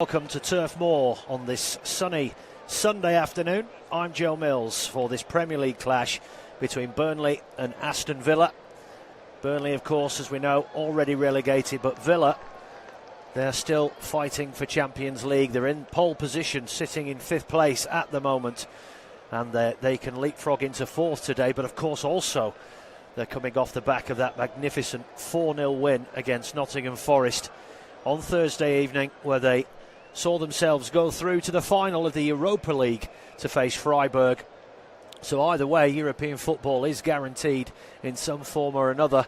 Welcome to Turf Moor on this sunny Sunday afternoon. I'm Joe Mills for this Premier League clash between Burnley and Aston Villa. Burnley, of course, as we know, already relegated, but Villa, they're still fighting for Champions League. They're in pole position, sitting in 5th place at the moment, and they can leapfrog into 4th today, but of course also they're coming off the back of that magnificent 4-0 win against Nottingham Forest on Thursday evening, where they saw themselves go through to the final of the Europa League to face Freiburg. So either way, European football is guaranteed in some form or another.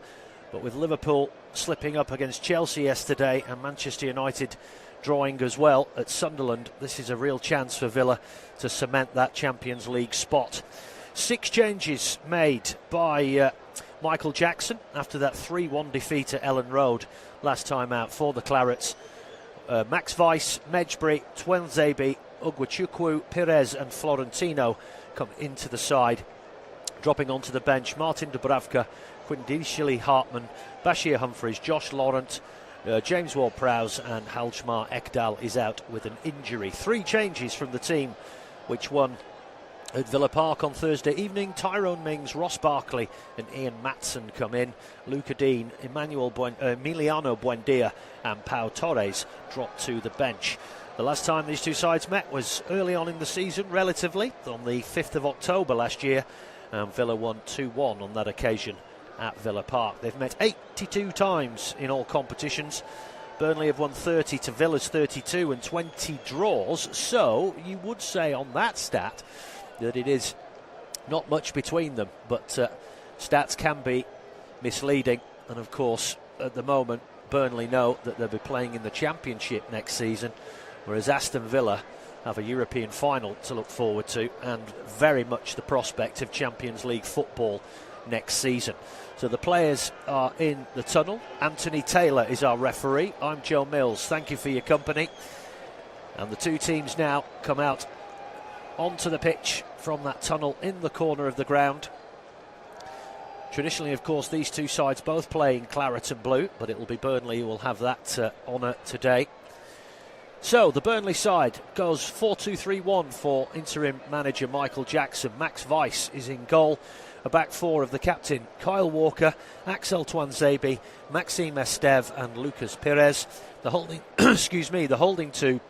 But with Liverpool slipping up against Chelsea yesterday and Manchester United drawing as well at Sunderland, this is a real chance for Villa to cement that Champions League spot. 6 changes made by Michael Jackson after that 3-1 defeat at Ellen Road last time out for the Clarets. Max Weiss, Mejbri, Tuanzebe, Ugwachukwu, Perez and Florentino come into the side. Dropping onto the bench, Martin Dubravka, Quindishili Hartman, Bashir Humphreys, Josh Laurent, James Ward-Prowse and Hjalmar Ekdal is out with an injury. 3 changes from the team which won at Villa Park on Thursday evening. Tyrone Mings, Ross Barkley and Ian Matson come in. Luca Dean, Emiliano Buendia and Pau Torres drop to the bench. The last time these two sides met was early on in the season, relatively, on the 5th of October last year, and Villa won 2-1 on that occasion at Villa Park. They've met 82 times in all competitions. Burnley have won 30 to Villa's 32 and 20 draws, so you would say on that stat that it is not much between them, but stats can be misleading, and of course at the moment Burnley know that they'll be playing in the Championship next season, whereas Aston Villa have a European final to look forward to and very much the prospect of Champions League football next season. So the players are in the tunnel. Anthony Taylor is our referee. I'm Joe Mills. Thank you for your company. And the two teams now come out onto the pitch from that tunnel in the corner of the ground. Traditionally, of course, these two sides both play in claret and blue, but it will be Burnley who will have that honour today. So the Burnley side goes 4-2-3-1 for interim manager Michael Jackson. Max Weiss is in goal. A back four of the captain Kyle Walker, Axel Tuanzebe, Maxime Esteve and Lucas Perez. The holding the holding two,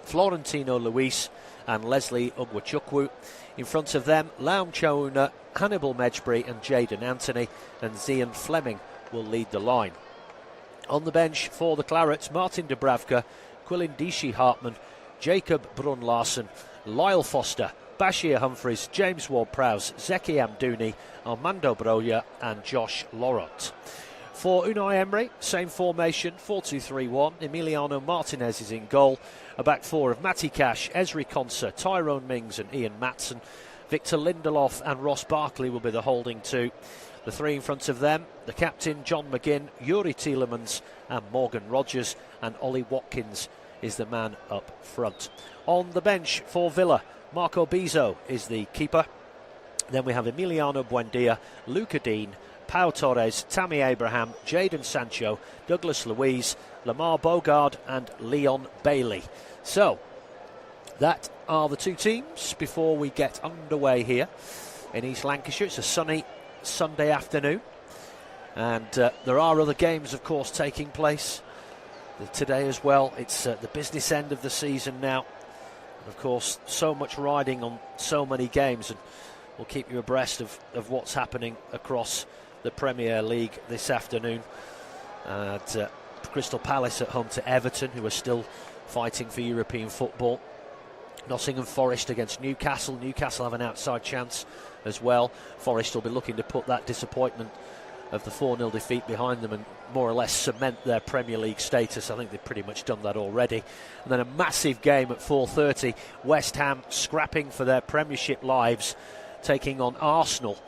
Florentino Luis and Leslie Ugwachukwu. In front of them, Laum Chauna, Hannibal Mejbri and Jayden Anthony, and Zian Fleming will lead the line. On the bench for the Clarets, Martin Dubravka, Quillindishi Hartman, Jacob Brun Larsen, Lyle Foster, Bashir Humphreys, James Ward-Prowse, Zeki Amdouni, Armando Broja and Josh Laurent. For Unai Emery, same formation, 4-2-3-1. Emiliano Martinez is in goal. A back four of Matty Cash, Esri Konsa, Tyrone Mings and Ian Matson. Victor Lindelof and Ross Barkley will be the holding two. The 3 in front of them, the captain John McGinn, Yuri Tielemans and Morgan Rogers, and Ollie Watkins is the man up front. On the bench for Villa, Marco Bizzo is the keeper. Then we have Emiliano Buendia, Luca Dean, Pau Torres, Tammy Abraham, Jadon Sancho, Douglas Luiz, Lamar Bogard and Leon Bailey. So that are the two teams before we get underway here in East Lancashire. It's a sunny Sunday afternoon, and there are other games, of course, taking place today as well. It's the business end of the season now. Of course, so much riding on so many games, and we'll keep you abreast of what's happening across the Premier League this afternoon. Crystal Palace at home to Everton, who are still fighting for European football. Nottingham Forest against Newcastle. Newcastle have an outside chance as well. Forest will be looking to put that disappointment of the 4-0 defeat behind them and more or less cement their Premier League status. I think they've pretty much done that already. And then a massive game at 4:30. West Ham scrapping for their Premiership lives, taking on Arsenal,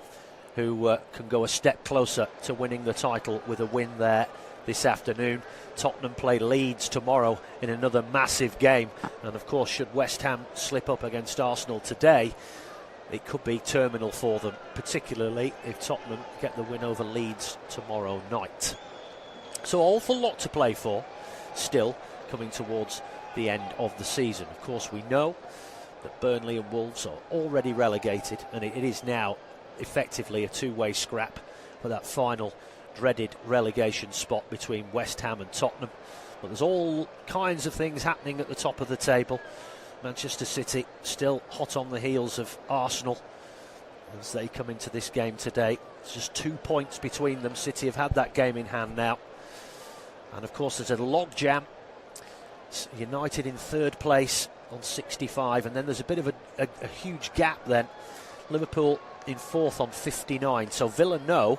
who can go a step closer to winning the title with a win there this afternoon. Tottenham play Leeds tomorrow in another massive game, and of course should West Ham slip up against Arsenal today, it could be terminal for them, particularly if Tottenham get the win over Leeds tomorrow night. So awful lot to play for still, coming towards the end of the season. Of course, we know that Burnley and Wolves are already relegated, and it is now effectively a two-way scrap for that final dreaded relegation spot between West Ham and Tottenham. But there's all kinds of things happening at the top of the table. Manchester City still hot on the heels of Arsenal as they come into this game today. It's just 2 points between them. City have had that game in hand now. And of course there's a logjam. United in third place on 65, and then there's a bit of a huge gap then. Liverpool in fourth on 59. So Villa know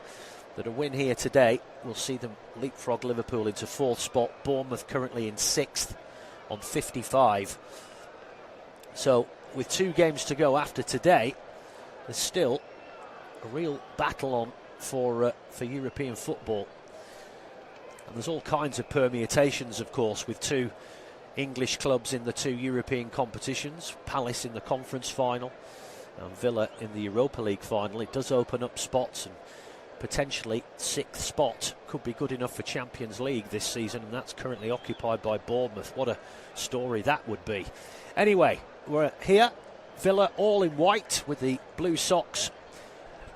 that a win here today will see them leapfrog Liverpool into fourth spot. Bournemouth currently in sixth on 55. So with 2 games to go after today, there's still a real battle on for European football. And there's all kinds of permutations, of course, with 2 English clubs in the 2 European competitions. Palace in the conference final and Villa in the Europa League final. It does open up spots, and potentially 6th spot could be good enough for Champions League this season, and that's currently occupied by Bournemouth. What a story that would be. Anyway, we're here, Villa all in white with the blue socks,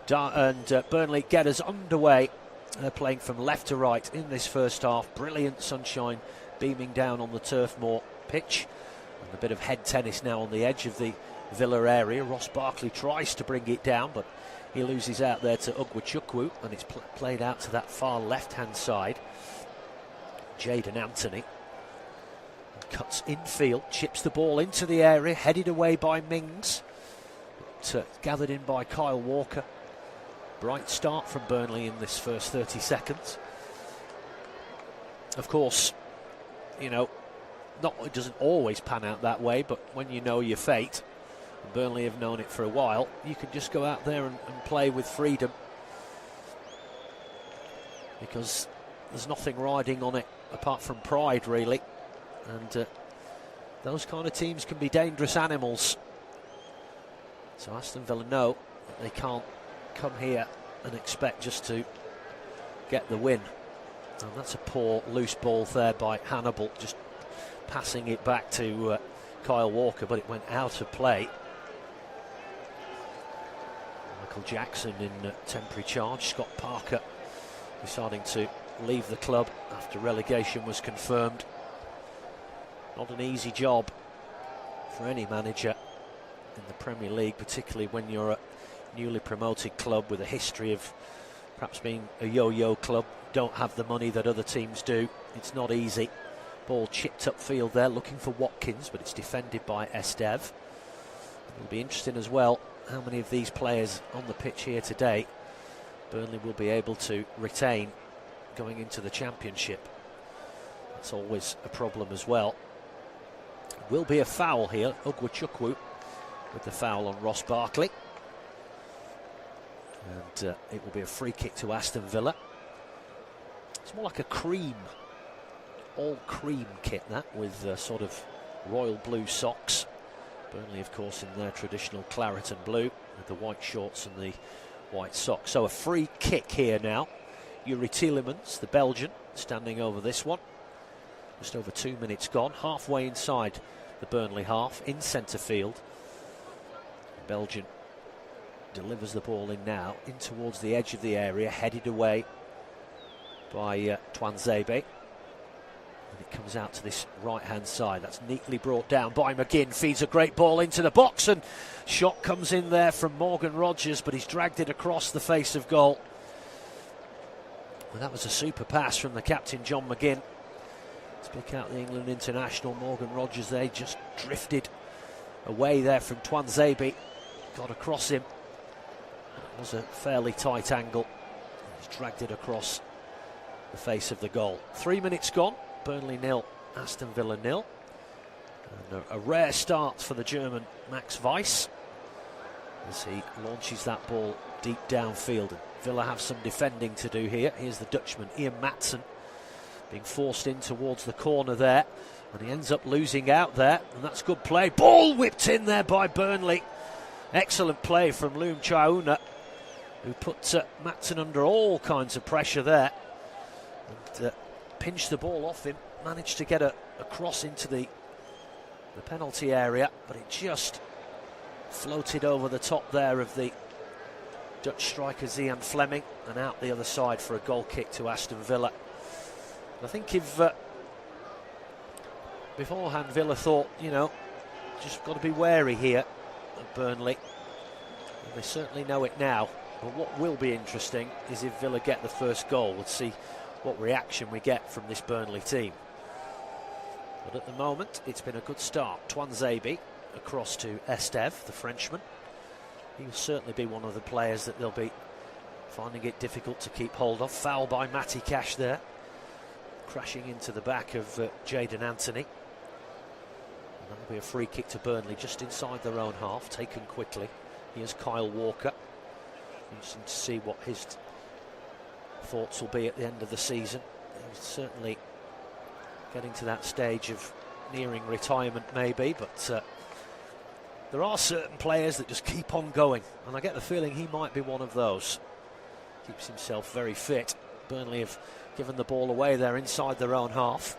and Burnley get us underway. They're playing from left to right in this first half. Brilliant sunshine beaming down on the Turf Moor pitch, and a bit of head tennis now on the edge of the Villa area. Ross Barkley tries to bring it down, but he loses out there to Ugwachukwu, and it's played out to that far left-hand side. Jadon Anthony cuts infield, chips the ball into the area, headed away by Mings, but gathered in by Kyle Walker. Bright start from Burnley in this first 30 seconds. Of course, you know, it doesn't always pan out that way, but when you know your fate, and Burnley have known it for a while, you can just go out there and play with freedom, because there's nothing riding on it apart from pride, really. And those kind of teams can be dangerous animals. So Aston Villa know that they can't come here and expect just to get the win. And that's a poor loose ball there by Hannibal, just passing it back to Kyle Walker, but it went out of play. Michael Jackson in temporary charge. Scott Parker deciding to leave the club after relegation was confirmed. Not an easy job for any manager in the Premier League, particularly when you're a newly promoted club with a history of perhaps being a yo-yo club. Don't have the money that other teams do. It's not easy. Ball chipped upfield there, looking for Watkins, but it's defended by Estev. It'll be interesting as well how many of these players on the pitch here today Burnley will be able to retain going into the Championship. That's always a problem as well. Will be a foul here. Ugwachukwu with the foul on Ross Barkley. And it will be a free kick to Aston Villa. It's more like a cream, all cream kit, that, with sort of royal blue socks. Burnley, of course, in their traditional claret and blue with the white shorts and the white socks. So a free kick here now. Yuri Tielemans, the Belgian, standing over this one. Just over 2 minutes gone, halfway inside the Burnley half, in centre field. Belgian delivers the ball in now, in towards the edge of the area, headed away by Twanzebe. And it comes out to this right-hand side. That's neatly brought down by McGinn. Feeds a great ball into the box, and shot comes in there from Morgan Rogers, but he's dragged it across the face of goal. Well, that was a super pass from the captain, John McGinn. Speak out the England international. Morgan Rogers, they just drifted away there from Twanzebe. Got across him. It was a fairly tight angle. He's dragged it across the face of the goal. 3 minutes gone. Burnley 0, Aston Villa 0. And a rare start for the German Max Weiss as he launches that ball deep downfield. Villa have some defending to do here. Here's the Dutchman, Ian Maatsen, being forced in towards the corner there, and he ends up losing out there, and that's good play. Ball whipped in there by Burnley. Excellent play from Loum Chauna, who put Maatsen under all kinds of pressure there, and pinched the ball off him, managed to get a across into the penalty area, but it just floated over the top there of the Dutch striker Zian Fleming and out the other side for a goal kick to Aston Villa. I think if beforehand Villa thought, just got to be wary here at Burnley, and they certainly know it now. But what will be interesting is if Villa get the first goal. We'll see what reaction we get from this Burnley team. But at the moment, it's been a good start. Tuanzebe across to Esteve, the Frenchman. He will certainly be one of the players that they'll be finding it difficult to keep hold of. Foul by Matty Cash there, crashing into the back of Jadon Anthony. And that'll be a free kick to Burnley just inside their own half, taken quickly. Here's Kyle Walker. Interesting to see what his thoughts will be at the end of the season. He's certainly getting to that stage of nearing retirement maybe, but there are certain players that just keep on going, and I get the feeling he might be one of those. Keeps himself very fit. Burnley have given the ball away there inside their own half.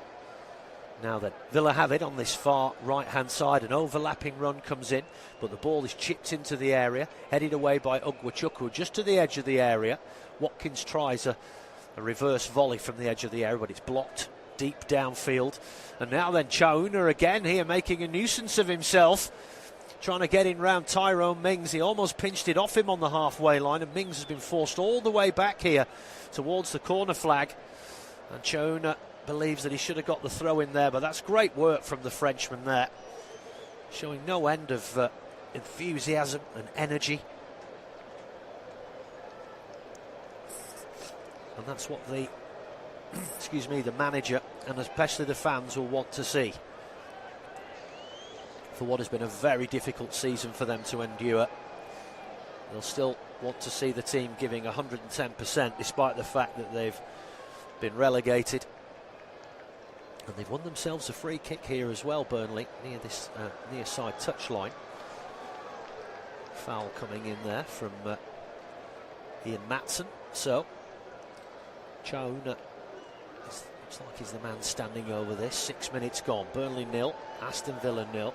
Now then, Villa have it on this far right-hand side. An overlapping run comes in, but the ball is chipped into the area, headed away by Ugwachukwu, just to the edge of the area. Watkins tries a reverse volley from the edge of the area, but it's blocked deep downfield. And now then, Chauna again here making a nuisance of himself, trying to get in round Tyrone Mings. He almost pinched it off him on the halfway line, and Mings has been forced all the way back here towards the corner flag. And Chauna believes that he should have got the throw in there, but that's great work from the Frenchman there, showing no end of enthusiasm and energy. And that's what the the manager and especially the fans will want to see for what has been a very difficult season for them to endure. They'll still want to see the team giving 110% despite the fact that they've been relegated. And they've won themselves a free kick here as well, Burnley, near this near side touchline. Foul coming in there from Ian Matson. So Chauna looks like he's the man standing over this. 6 minutes gone. Burnley 0, Aston Villa 0.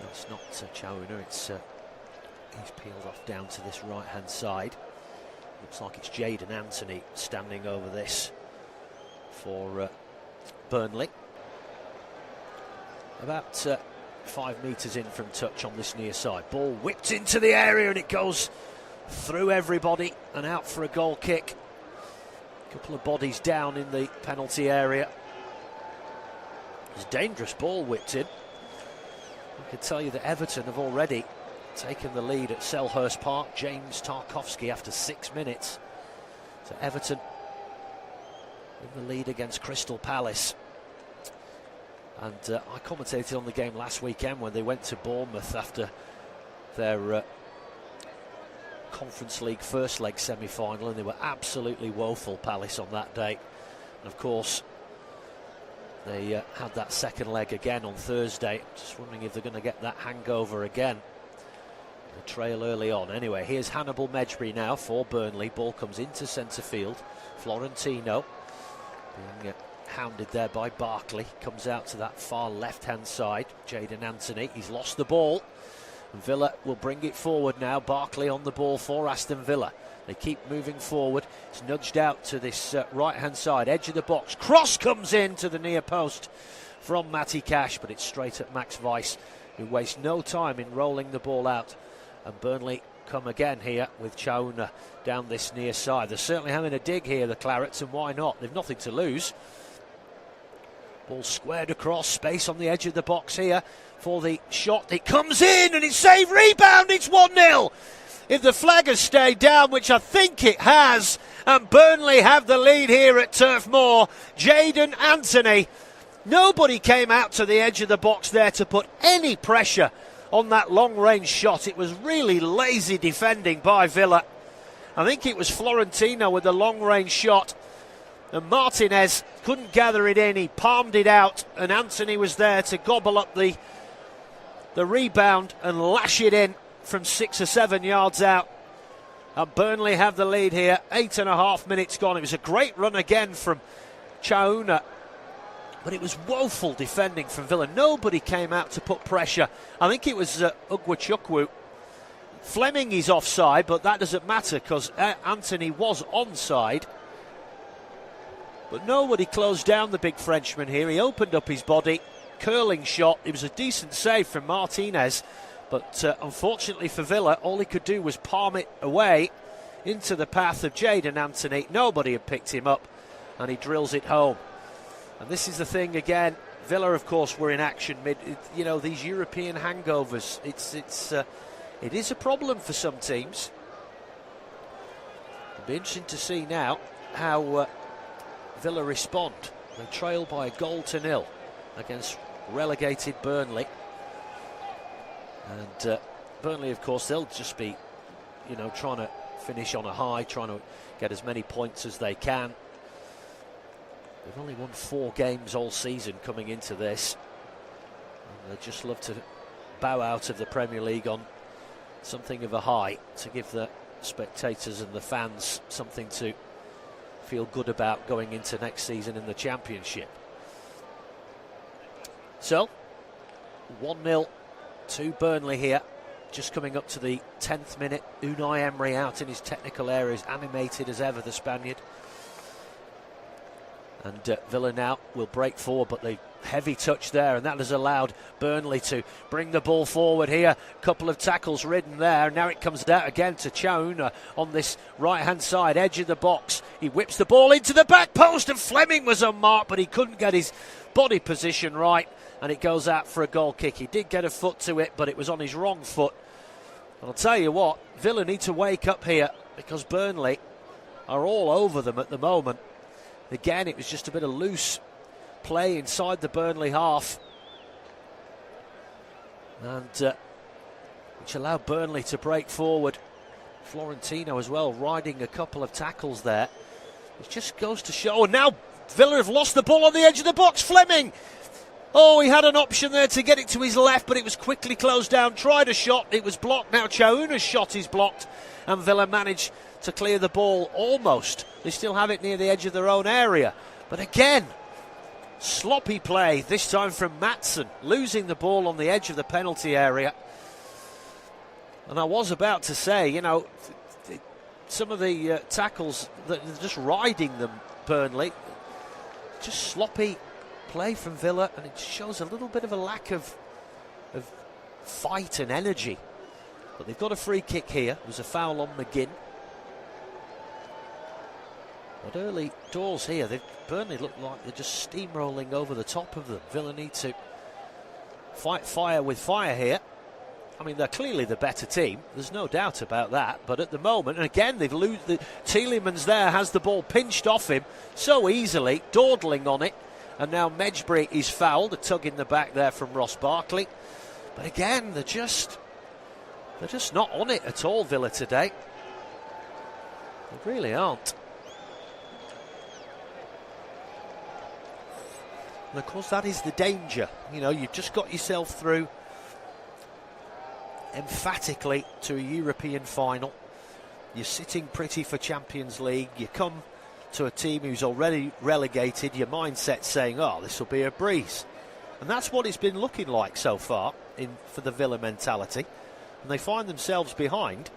No, it's not Chauna. It's he's peeled off down to this right-hand side. Looks like it's Jadon Anthony standing over this for Burnley. About 5 metres in from touch on this near side. Ball whipped into the area and it goes through everybody and out for a goal kick. A couple of bodies down in the penalty area. It's a dangerous ball whipped in. I can tell you that Everton have already taken the lead at Selhurst Park. James Tarkowski after 6 minutes. So Everton in the lead against Crystal Palace. And I commentated on the game last weekend when they went to Bournemouth after their Conference League first leg semi-final, and they were absolutely woeful, Palace, on that day. And of course they had that second leg again on Thursday. Just wondering if they're going to get that hangover again. The trail early on. Anyway, here's Hannibal Mejbri now for Burnley. Ball comes into centre field. Florentino being hounded there by Barkley. Comes out to that far left-hand side. Jadon Anthony, he's lost the ball. And Villa will bring it forward now. Barkley on the ball for Aston Villa. They keep moving forward. It's nudged out to this right-hand side, edge of the box. Cross comes in to the near post from Matty Cash, but it's straight at Max Weiss, who wastes no time in rolling the ball out. And Burnley come again here with Chauna down this near side. They're certainly having a dig here, the Clarets, and why not? They've nothing to lose. Ball squared across, space on the edge of the box here for the shot. It comes in and it's saved, rebound, it's 1-0. If the flag has stayed down, which I think it has, and Burnley have the lead here at Turf Moor. Jadon Anthony, nobody came out to the edge of the box there to put any pressure on that long-range shot. It was really lazy defending by Villa. I think it was Florentino with the long-range shot, and Martinez couldn't gather it in. He palmed it out, and Anthony was there to gobble up the rebound and lash it in from 6 or 7 yards out. And Burnley have the lead here. 8.5 minutes gone. It was a great run again from Chauna But it was woeful defending from Villa. Nobody came out to put pressure. I think it was Ugwachukwu. Fleming is offside, but that doesn't matter because Anthony was onside. But nobody closed down the big Frenchman here. He opened up his body, curling shot. It was a decent save from Martinez, but unfortunately for Villa, all he could do was palm it away into the path of Jadon Anthony. Nobody had picked him up, and he drills it home. And this is the thing again. Villa, of course, were in action these European hangovers. It is a problem for some teams. It'll be interesting to see now how Villa respond. They trail by 1-0 against relegated Burnley. And Burnley, of course, they'll just be, trying to finish on a high, trying to get as many points as they can. They've only won 4 games all season coming into this. And they'd just love to bow out of the Premier League on something of a high to give the spectators and the fans something to feel good about going into next season in the Championship. So, 1-0 to Burnley here. Just coming up to the 10th minute. Unai Emery out in his technical areas, animated as ever, the Spaniard. And Villa now will break forward, but the heavy touch there, and that has allowed Burnley to bring the ball forward here. Couple of tackles ridden there. Now it comes out again to Chauna on this right-hand side, edge of the box. He whips the ball into the back post, and Fleming was unmarked, but he couldn't get his body position right, and it goes out for a goal kick. He did get a foot to it, but it was on his wrong foot. And I'll tell you what, Villa need to wake up here, because Burnley are all over them at the moment. Again, it was just a bit of loose play inside the Burnley half, and which allowed Burnley to break forward. Florentino as well, riding a couple of tackles there. It just goes to show. And now Villa have lost the ball on the edge of the box. Fleming! Oh, he had an option there to get it to his left, but it was quickly closed down. Tried a shot, it was blocked. Now Chauna's shot is blocked, and Villa managed to clear the ball almost. They still have it near the edge of their own area. But again, sloppy play, this time from Maatsen, losing the ball on the edge of the penalty area. And I was about to say, some of the tackles, that are just riding them, Burnley. Just sloppy play from Villa, and it shows a little bit of a lack of fight and energy. But they've got a free kick here. It was a foul on McGinn. But early doors here, Burnley look like they're just steamrolling over the top of them. Villa need to fight fire with fire here. I mean, they're clearly the better team. There's no doubt about that. But at the moment, and again, they've Tielemans there has the ball pinched off him so easily, dawdling on it. And now Medjbri is fouled, a tug in the back there from Ross Barkley. But again, they're just not on it at all, Villa, today. They really aren't. And of course, that is the danger. You've just got yourself through emphatically to a European final. You're sitting pretty for Champions League. You come to a team who's already relegated. Your mindset saying, "Oh, this will be a breeze," and that's what it's been looking like so far for the Villa mentality. And they find themselves behind,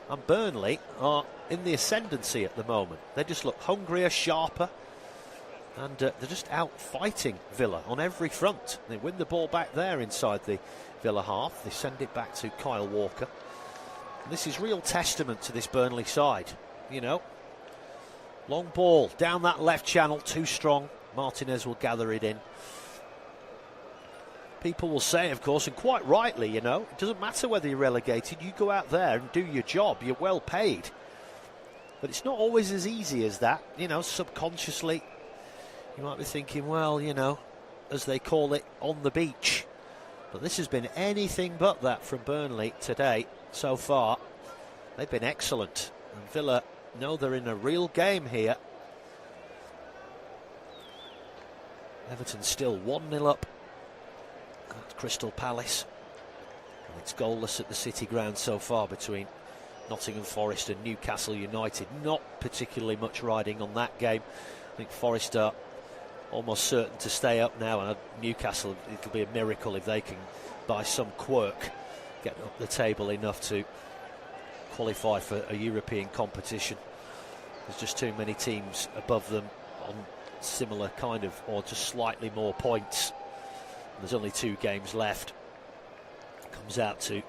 and Burnley are in the ascendancy at the moment. They just look hungrier, sharper. And they're just out fighting Villa on every front. They win the ball back there inside the Villa half. They send it back to Kyle Walker. And this is real testament to this Burnley side. Long ball down that left channel, too strong. Martinez will gather it in. People will say, of course, and quite rightly, it doesn't matter whether you're relegated. You go out there and do your job. You're well paid. But it's not always as easy as that. Subconsciously, you might be thinking, well, as they call it, on the beach. But this has been anything but that from Burnley today so far. They've been excellent. And Villa know they're in a real game here. Everton still 1-0 up at Crystal Palace. And it's goalless at the City Ground so far between Nottingham Forest and Newcastle United. Not particularly much riding on that game. I think Forest are almost certain to stay up now, and Newcastle, it'll be a miracle if they can, by some quirk, get up the table enough to qualify for a European competition. There's just too many teams above them on similar kind of, or just slightly more points. There's only 2 games left. Comes out to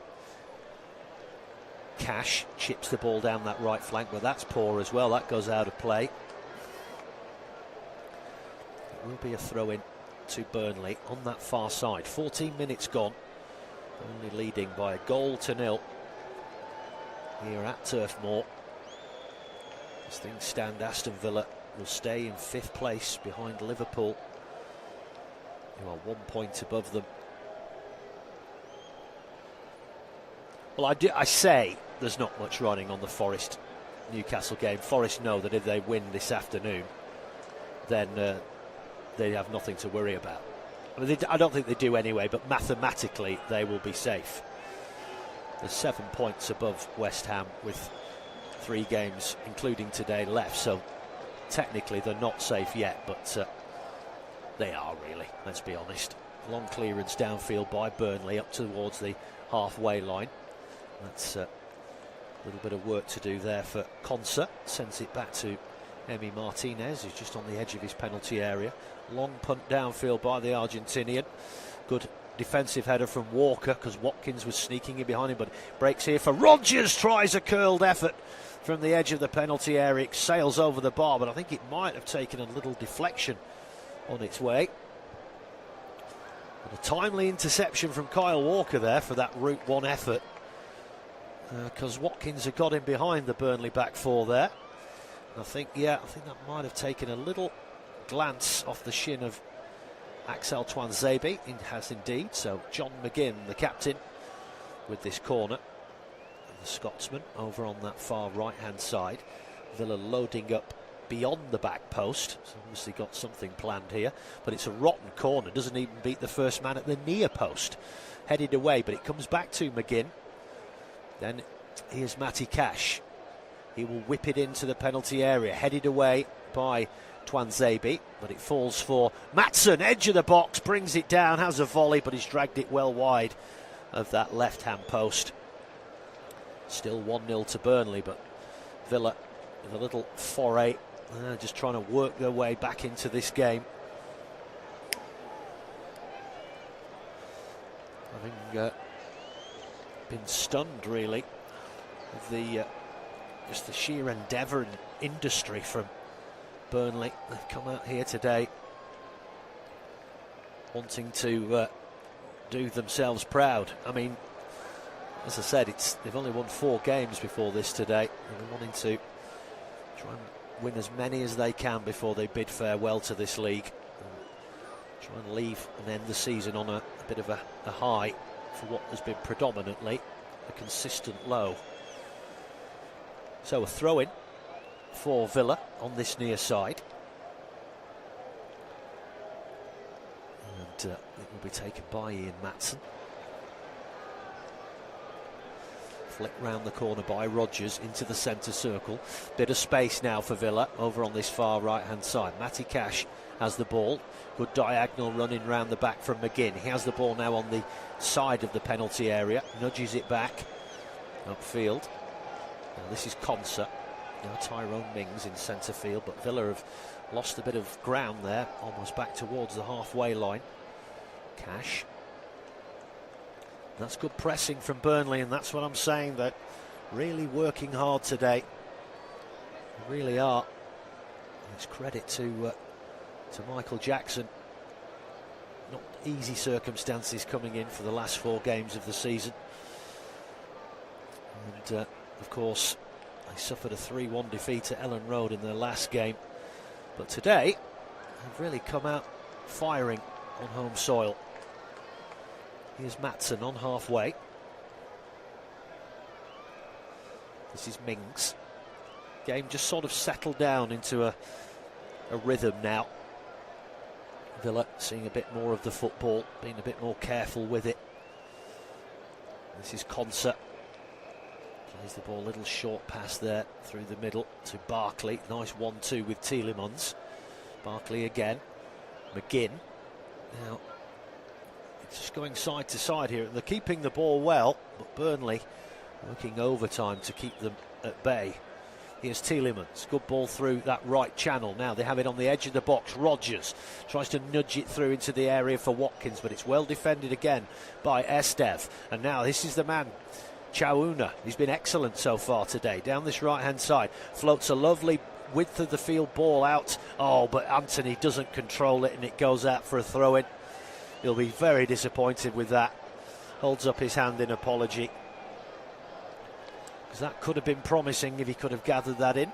Cash, chips the ball down that right flank, but that's poor as well. That goes out of play. It will be a throw-in to Burnley on that far side. 14 minutes gone. Burnley leading by a goal to 0 here at Turf Moor. As things stand, Aston Villa will stay in 5th place behind Liverpool, who are 1 point above them. Well, I say there's not much running on the Forest Newcastle game. Forest know that if they win this afternoon, then they have nothing to worry about. I mean, I don't think they do anyway, but mathematically they will be safe. They're 7 points above West Ham with 3 games, including today, left. So technically they're not safe yet, but they are really, let's be honest. Long clearance downfield by Burnley up towards the halfway line. That's a little bit of work to do there for Conser. Sends it back to Emi Martinez, who's just on the edge of his penalty area. Long punt downfield by the Argentinian. Good defensive header from Walker, because Watkins was sneaking in behind him, but breaks here for Rodgers. Tries a curled effort from the edge of the penalty area. It sails over the bar, but I think it might have taken a little deflection on its way. But a timely interception from Kyle Walker there for that Route 1 effort, because Watkins had got him behind the Burnley back 4 there. And I think that might have taken a little glance off the shin of Axel Tuanzebe. It has indeed. So John McGinn, the captain, with this corner. And the Scotsman over on that far right-hand side. Villa loading up beyond the back post. So obviously got something planned here. But it's a rotten corner. Doesn't even beat the first man at the near post. Headed away, but it comes back to McGinn. Then here's Matty Cash. He will whip it into the penalty area. Headed away by Tuanzebe, but it falls for Maatsen. Edge of the box, brings it down, has a volley, but he's dragged it well wide of that left-hand post. Still 1-0 to Burnley, but Villa with a little foray, just trying to work their way back into this game. Having been stunned, really, with the just the sheer endeavour and industry from Burnley. They've come out here today wanting to do themselves proud. I mean, as I said, they've only won 4 games before this today. They're wanting to try and win as many as they can before they bid farewell to this league. Try and leave and end the season on a bit of a high for what has been predominantly a consistent low. So a throw-in for Villa on this near side. And it will be taken by Ian Maatsen. Flick round the corner by Rodgers into the centre circle. Bit of space now for Villa over on this far right-hand side. Matty Cash has the ball. Good diagonal running round the back from McGinn. He has the ball now on the side of the penalty area. Nudges it back upfield. Now this is Conser. Now Tyrone Mings in centre field, but Villa have lost a bit of ground there, almost back towards the halfway line. Cash. That's good pressing from Burnley, and that's what I'm saying, that really working hard today. They really are. It's credit to Michael Jackson. Not easy circumstances coming in for the last 4 games of the season. And of course, they suffered a 3-1 defeat at Ellen Road in their last game. But today, they've really come out firing on home soil. Here's Maatsen on halfway. This is Mings. Game just sort of settled down into a rhythm now. Villa seeing a bit more of the football, being a bit more careful with it. This is Conser. Plays the ball, little short pass there through the middle to Barkley. Nice 1-2 with Tielemans. Barkley again. McGinn. Now, it's just going side to side here. They're keeping the ball well, but Burnley working overtime to keep them at bay. Here's Tielemans, good ball through that right channel. Now they have it on the edge of the box. Rodgers tries to nudge it through into the area for Watkins, but it's well defended again by Estev. And now this is the man, Chauna. He's been excellent so far today. Down this right-hand side, floats a lovely width of the field ball out. Oh, but Anthony doesn't control it, and it goes out for a throw-in. He'll be very disappointed with that. Holds up his hand in apology. That could have been promising if he could have gathered that in.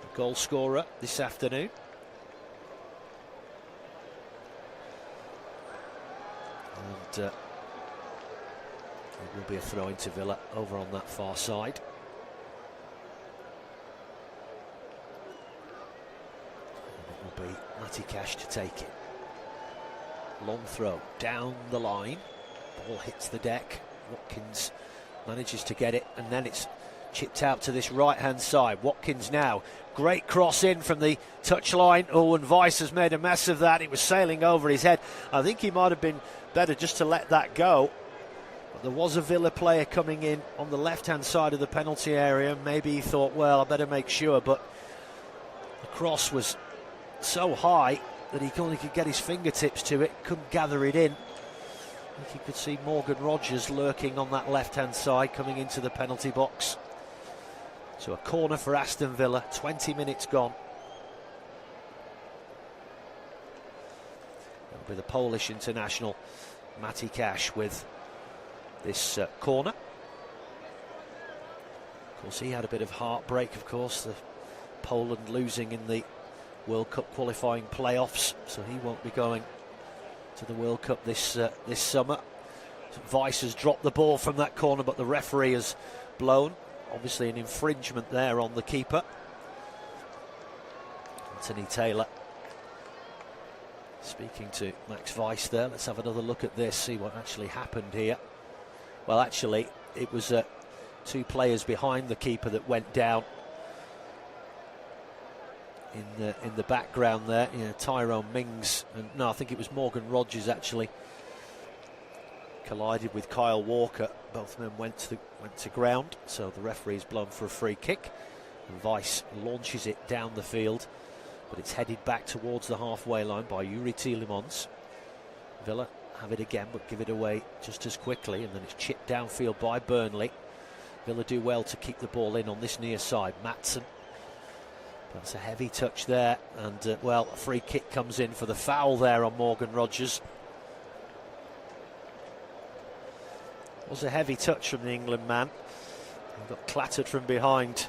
The goal scorer this afternoon. And it will be a throw into Villa over on that far side. And it will be Matty Cash to take it. Long throw down the line. Ball hits the deck. Watkins manages to get it, and then it's chipped out to this right-hand side. Watkins now, great cross in from the touchline. Oh, and Weiss has made a mess of that. It was sailing over his head. I think he might have been better just to let that go. But there was a Villa player coming in on the left-hand side of the penalty area. Maybe he thought, well, I better make sure, but the cross was so high that he only could get his fingertips to it, couldn't gather it in. I think you could see Morgan Rodgers lurking on that left-hand side coming into the penalty box. So a corner for Aston Villa, 20 minutes gone. It'll be the Polish international Matty Cash with this corner. Of course, he had a bit of heartbreak, of course, the Poland losing in the World Cup qualifying playoffs, so he won't be going to the World Cup this summer. Weiss has dropped the ball from that corner, but the referee has blown. Obviously an infringement there on the keeper. Anthony Taylor speaking to Max Weiss there. Let's have another look at this, see what actually happened here. Well, actually, it was two players behind the keeper that went down. In the background there, you know, Tyrone Mings, and no, I think it was Morgan Rodgers actually collided with Kyle Walker. Both men went to ground, so the referee's blown for a free kick. And Weiss launches it down the field, but it's headed back towards the halfway line by Yuri Tielemans. Villa have it again, but give it away just as quickly, and then it's chipped downfield by Burnley. Villa do well to keep the ball in on this near side. Maatsen. That's a heavy touch there, and well, a free kick comes in for the foul there on Morgan Rodgers. It was a heavy touch from the England man. He got clattered from behind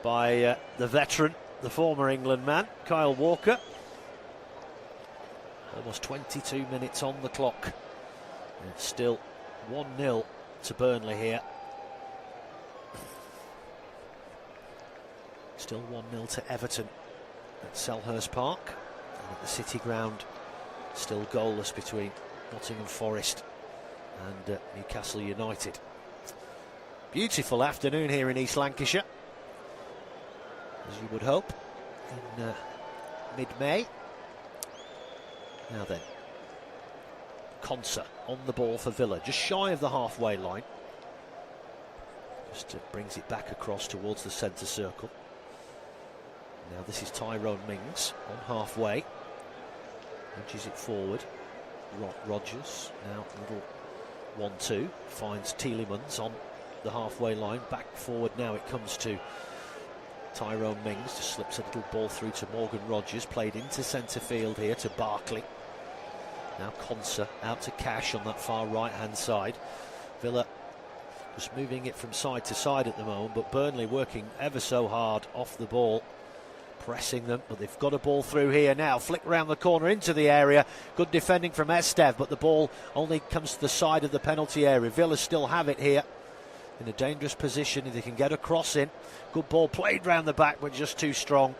by the veteran, the former England man, Kyle Walker. Almost 22 minutes on the clock. And it's still 1-0 to Burnley here. Still 1-0 to Everton at Selhurst Park, and at the City Ground still goalless between Nottingham Forest and Newcastle United. Beautiful afternoon here in East Lancashire, as you would hope, in mid-May. Now then, Konsa on the ball for Villa, just shy of the halfway line. Just brings it back across towards the centre circle. Now this is Tyrone Mings on halfway. Nudges it forward. Rodgers now a little 1-2. Finds Tielemans on the halfway line. Back forward now it comes to Tyrone Mings. Just slips a little ball through to Morgan Rodgers. Played into centre field here to Barkley. Now Konsa out to Cash on that far right hand side. Villa just moving it from side to side at the moment, but Burnley working ever so hard off the ball. Pressing them, but they've got a ball through here now. Flick round the corner into the area. Good defending from Estev, but the ball only comes to the side of the penalty area. Villa still have it here in a dangerous position if they can get a cross in. Good ball played round the back, but just too strong.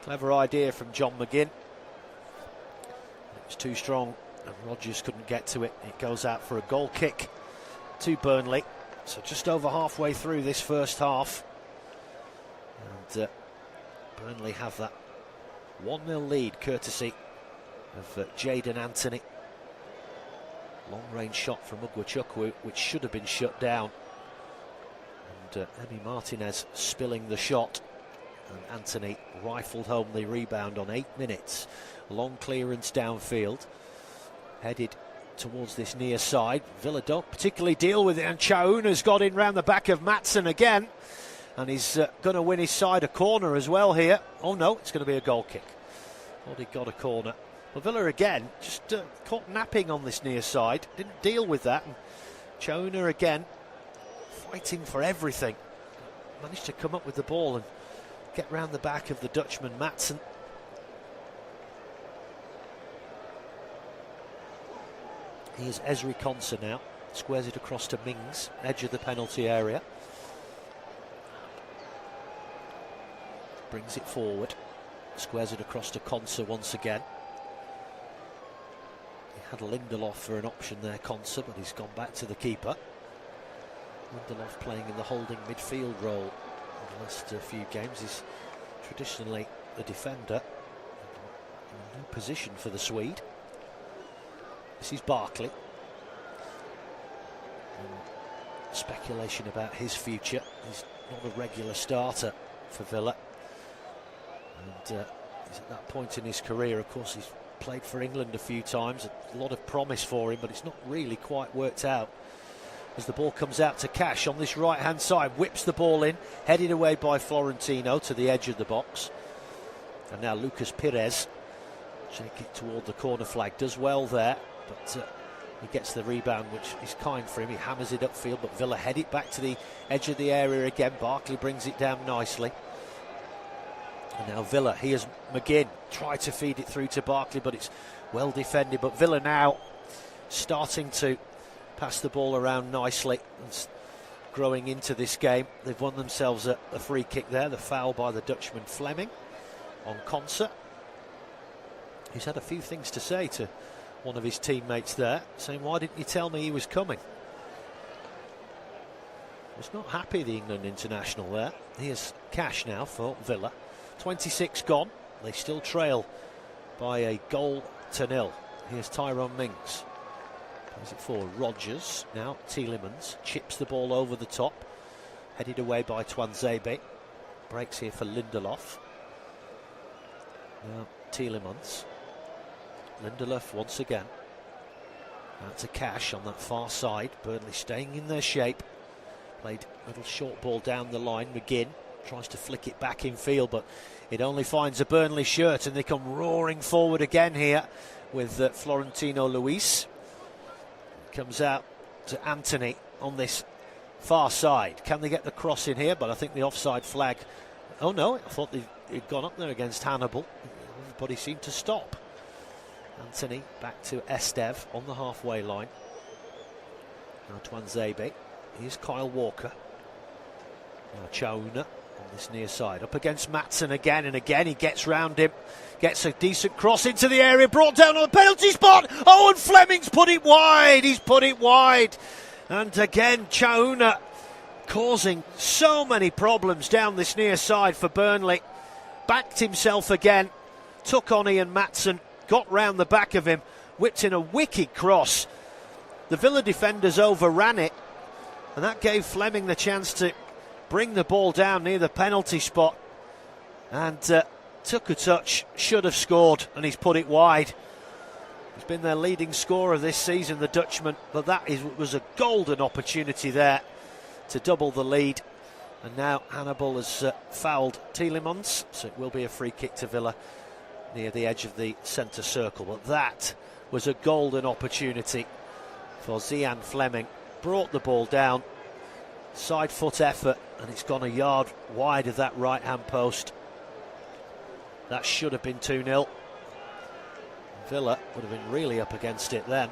Clever idea from John McGinn. It was too strong and Rodgers couldn't get to it. It goes out for a goal kick to Burnley. So just over halfway through this first half, and Burnley have that 1-0 lead courtesy of Jadon Anthony. Long range shot from Ugwachukwu, which should have been shut down. And Emi Martinez spilling the shot. And Anthony rifled home the rebound on 8 minutes. Long clearance downfield. Headed towards this near side. Villa don't particularly deal with it, and Chauna's got in round the back of Maatsen again. And he's going to win his side a corner as well here. Oh no, it's going to be a goal kick. Thought he got a corner. But Villa again, just caught napping on this near side. Didn't deal with that. And Chauna again, fighting for everything. Managed to come up with the ball and get round the back of the Dutchman Maatsen. Here's Ezri Konsa now. Squares it across to Mings, edge of the penalty area. Brings it forward. Squares it across to Konsa once again. He had Lindelof for an option there, Konsa, but he's gone back to the keeper. Lindelof playing in the holding midfield role in the last few games. He's traditionally a defender. In a new position for the Swede. This is Barkley. Speculation about his future. He's not a regular starter for Villa. And he's at that point in his career, of course, he's played for England a few times. A lot of promise for him, but it's not really quite worked out. As the ball comes out to Cash on this right-hand side, whips the ball in, headed away by Florentino to the edge of the box. And now Lucas Pires, shake it toward the corner flag, does well there, but he gets the rebound, which is kind for him. He hammers it upfield, but Villa head it back to the edge of the area again. Barkley brings it down nicely. And now Villa, here's McGinn, tried to feed it through to Barkley, but it's well defended. But Villa now starting to pass the ball around nicely and growing into this game. They've won themselves a free kick there, the foul by the Dutchman Fleming on Konsa. He's had a few things to say to one of his teammates there, saying, why didn't you tell me he was coming? Was not happy, the England international there. Here's Cash now for Villa. 26 gone. They still trail by a goal to nil. Here's Tyrone Mings. Plays it forward. Rodgers. Now Tielemans chips the ball over the top. Headed away by Twanzebe. Breaks here for Lindelof. Now Tielemans. Lindelof once again. Out to Cash on that far side. Burnley staying in their shape. Played a little short ball down the line. McGinn tries to flick it back in field, but it only finds a Burnley shirt, and they come roaring forward again here with Florentino Luis. Comes out to Anthony on this far side. Can they get the cross in here? But I think the offside flag. Oh no, I thought they'd gone up there against Hannibal. Everybody seemed to stop. Anthony back to Estev on the halfway line. Now Twanzebe. Here's Kyle Walker. Now Chauna on this near side. Up against Maatsen again and again. He gets round him. Gets a decent cross into the area. Brought down on the penalty spot. Oh, and Fleming's put it wide. He's put it wide. And again, Chauna causing so many problems down this near side for Burnley. Backed himself again. Took on Ian Maatsen. Got round the back of him. Whipped in a wicked cross. The Villa defenders overran it. And that gave Fleming the chance to bring the ball down near the penalty spot. And took a touch, should have scored, and he's put it wide. He's been their leading scorer this season, the Dutchman, but was a golden opportunity there to double the lead. And now Hannibal has fouled Tielemans, so it will be a free kick to Villa near the edge of the centre circle. But that was a golden opportunity for Zian Fleming. Brought the ball down, side foot effort, and it's gone a yard wide of that right hand post. That should have been 2-0. Villa would have been really up against it then.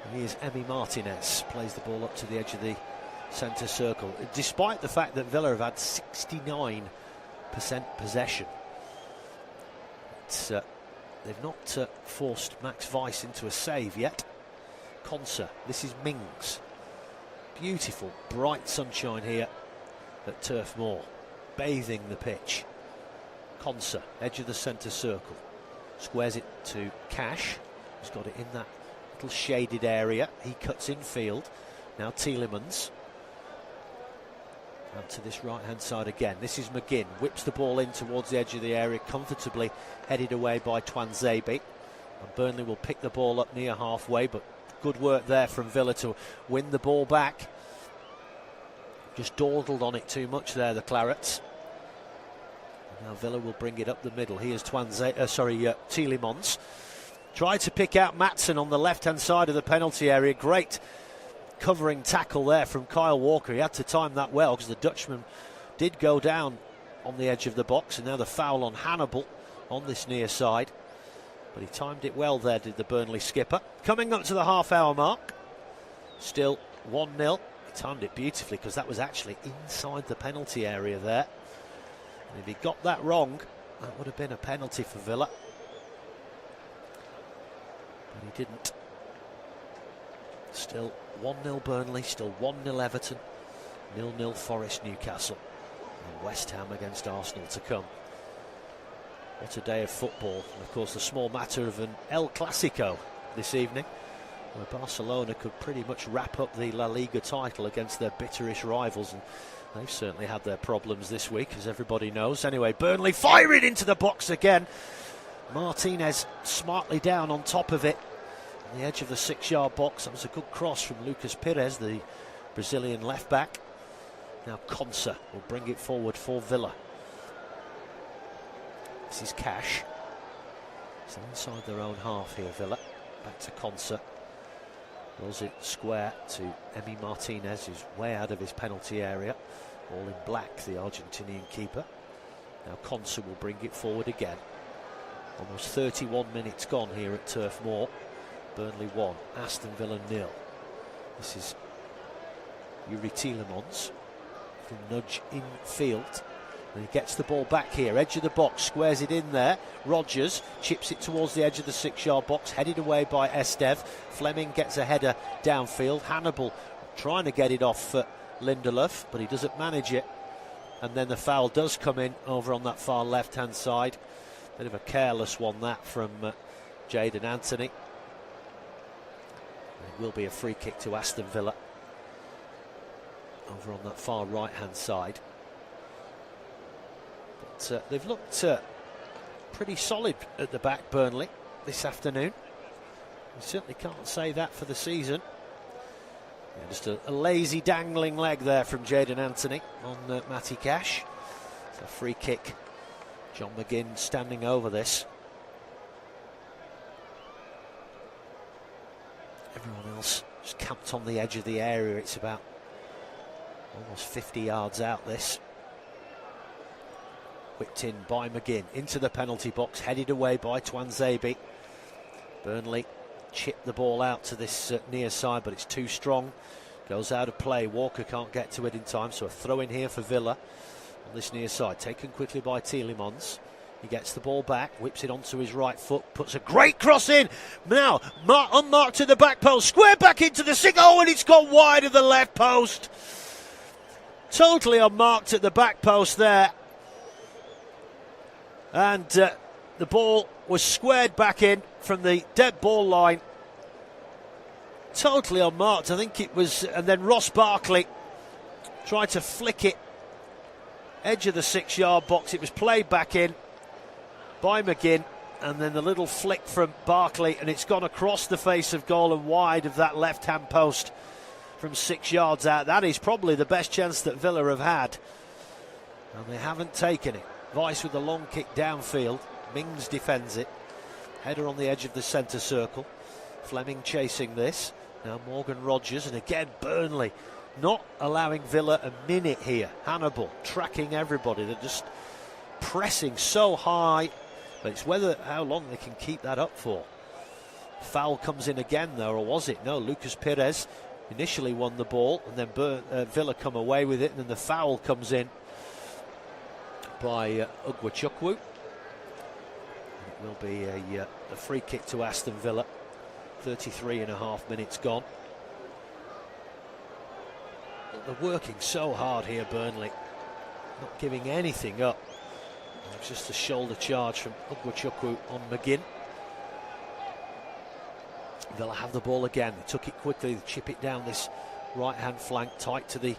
And here's Emi Martinez, plays the ball up to the edge of the centre circle. Despite the fact that Villa have had 69% possession, they've not forced Max Weiss into a save yet. Konsa, this is Mings. Beautiful, bright sunshine here at Turf Moor. bathing the pitch. Conser, edge of the centre circle, squares it to Cash, who's got it in that little shaded area. He cuts in field. Now Tielemans out to this right hand side again. This is McGinn, whips the ball in towards the edge of the area, comfortably headed away by Twanzebe, and Burnley will pick the ball up near halfway, but good work there from Villa to win the ball back. Just dawdled on it too much there, the Clarets. Now Villa will bring it up the middle. Here's Tielemans. Tried to pick out Maatsen on the left-hand side of the penalty area. Great covering tackle there from Kyle Walker. He had to time that well because the Dutchman did go down on the edge of the box. And now the foul on Hannibal on this near side. But he timed it well there, did the Burnley skipper. Coming up to the half-hour mark. Still 1-0. He timed it beautifully because that was actually inside the penalty area there. And if he got that wrong, that would have been a penalty for Villa. But he didn't. Still 1-0 Burnley, still 1-0 Everton, 0-0 Forest Newcastle, and West Ham against Arsenal to come. What a day of football. And of course the small matter of an El Clasico this evening, where Barcelona could pretty much wrap up the La Liga title against their bitterish rivals, and they've certainly had their problems this week, as everybody knows. Anyway, Burnley fire it into the box again. Martinez smartly down on top of it, on the edge of the 6-yard box. That was a good cross from Lucas Pires, the Brazilian left-back. Now Conser will bring it forward for Villa. This is Cash. It's inside their own half here, Villa. Back to Conser. Rolls it square to Emi Martinez, who's way out of his penalty area. All in black, the Argentinian keeper. Now Conser will bring it forward again. Almost 31 minutes gone here at Turf Moor. Burnley 1, Aston Villa 0. This is Yuri Tielemans. Little nudge in field. And he gets the ball back here, edge of the box, squares it in there. Rodgers chips it towards the edge of the 6-yard box, headed away by Estev. Fleming gets a header downfield. Hannibal trying to get it off Lindelof, but he doesn't manage it. And then the foul does come in over on that far left-hand side. Bit of a careless one that from Jadon Anthony. It will be a free kick to Aston Villa over on that far right-hand side. But they've looked pretty solid at the back, Burnley, this afternoon. You certainly can't say that for the season. Yeah, just a lazy dangling leg there from Jadon Anthony on Matty Cash. It's a free kick. John McGinn standing over this. Everyone else just camped on the edge of the area. It's about almost 50 yards out, this. Whipped in by McGinn into the penalty box, headed away by Twanzebe. Burnley chip the ball out to this near side, but it's too strong. Goes out of play. Walker can't get to it in time, so a throw in here for Villa on this near side. Taken quickly by Tielemans. He gets the ball back, whips it onto his right foot, puts a great cross in. Now, unmarked to the back post, square back into the 6. Oh, and it's gone wide of the left post. Totally unmarked at the back post there. And the ball was squared back in from the dead ball line. Totally unmarked, I think it was. And then Ross Barkley tried to flick it edge of the 6-yard box. It was played back in by McGinn, and then the little flick from Barkley, and it's gone across the face of goal and wide of that left-hand post from 6 yards out. That is probably the best chance that Villa have had, and they haven't taken it. Weiss with the long kick downfield. Mings defends it. Header on the edge of the centre circle. Fleming chasing this. Now Morgan Rodgers, and again Burnley not allowing Villa a minute here. Hannibal tracking everybody. They're just pressing so high, but it's how long they can keep that up for. Foul comes in again though, or was it? No, Lucas Pires initially won the ball, and then Villa come away with it, and then the foul comes in by Ugwachukwu. It will be a free kick to Aston Villa. 33.5 minutes gone. They're working so hard here, Burnley. not giving anything up. It's just a shoulder charge from Ugwachukwu on McGinn. Villa have the ball again. They took it quickly, they chip it down this right-hand flank, tight to the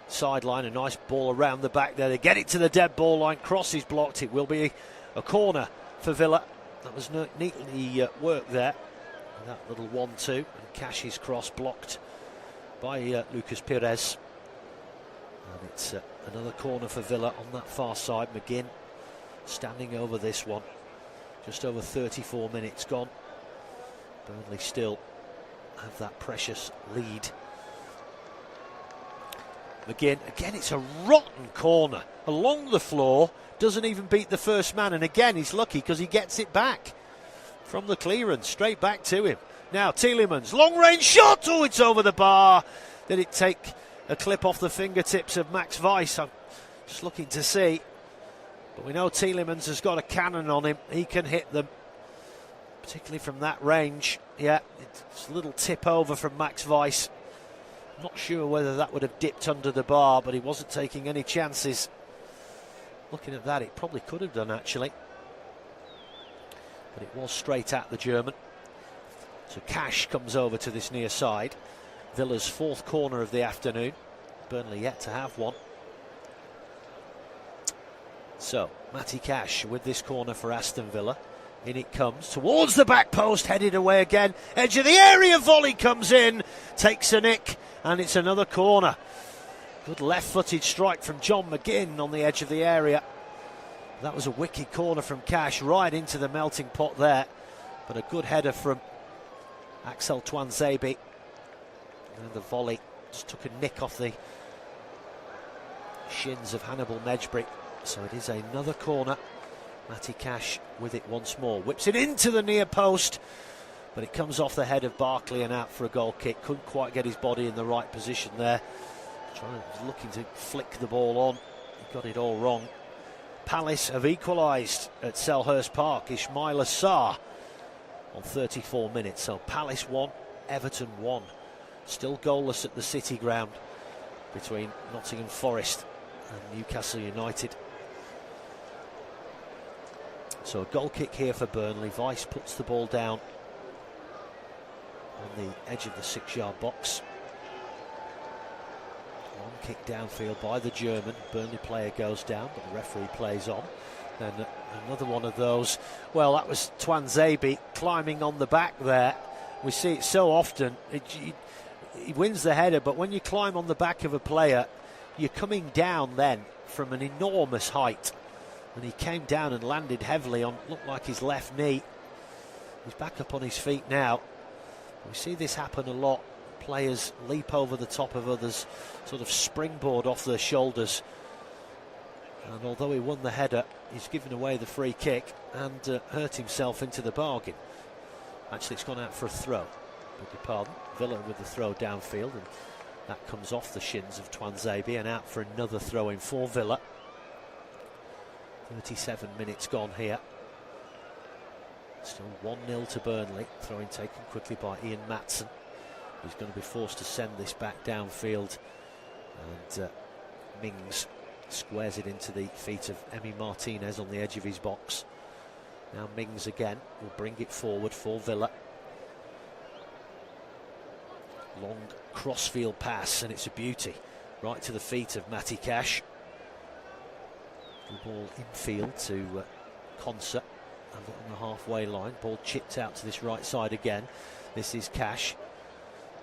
sideline. A nice ball around the back there. They get it to the dead ball line. Cross is blocked. It will be a corner for Villa. That was neatly worked there. That little 1-2. And Cash's cross blocked by Lucas Pires. And it's another corner for Villa on that far side. McGinn standing over this one. Just over 34 minutes gone. Burnley still have that precious lead. McGinn, again, it's a rotten corner along the floor, doesn't even beat the first man, and again he's lucky because he gets it back from the clearance, straight back to him. Now Tielemans, long range shot, oh, it's over the bar. Did it take a clip off the fingertips of Max Weiss? I'm just looking to see, but we know Tielemans has got a cannon on him, he can hit them, particularly from that range. Yeah, it's a little tip over from Max Weiss. Not sure whether that would have dipped under the bar, but he wasn't taking any chances. Looking at that, it probably could have done actually, but it was straight at the German. So Cash comes over to this near side. Villa's fourth corner of the afternoon. Burnley yet to have one. So Matty Cash with this corner for Aston Villa. In it comes towards the back post, headed away again. Edge of the area, volley comes in, takes a nick, and it's another corner. Good left-footed strike from John McGinn on the edge of the area. That was a wicked corner from Cash, right into the melting pot there. But a good header from Axel Tuanzebe. And the volley just took a nick off the shins of Hannibal Mejbri. So it is another corner. Matty Cash with it once more. Whips it into the near post, but it comes off the head of Barkley and out for a goal kick. Couldn't quite get his body in the right position there. Looking to flick the ball on. He got it all wrong. Palace have equalised at Selhurst Park. Ismail Assar on 34 minutes. So Palace 1, Everton 1. Still goalless at the City ground between Nottingham Forest and Newcastle United. So a goal kick here for Burnley. Weiss puts the ball down on the edge of the 6-yard box. One kick downfield by the German. Burnley player goes down, but the referee plays on. Then another one of those. Well, that was Tuanzebe climbing on the back there. We see it so often. He wins the header, but when you climb on the back of a player, you're coming down then from an enormous height. And he came down and landed heavily on, looked like his left knee. He's back up on his feet now. We see this happen a lot. Players leap over the top of others, sort of springboard off their shoulders. And although he won the header, he's given away the free kick and hurt himself into the bargain. Actually, it's gone out for a throw. Beg your pardon. Villa with the throw downfield, and that comes off the shins of Tuanzebe and out for another throw in for Villa. 37 minutes gone here. Still 1-0 to Burnley. Throw-in taken quickly by Ian Matson. He's going to be forced to send this back downfield. And Mings squares it into the feet of Emi Martinez on the edge of his box. Now Mings again will bring it forward for Villa. Long crossfield pass, and it's a beauty. Right to the feet of Matty Cash. The ball infield to Concert on the halfway line. Ball chipped out to this right side again. This is Cash.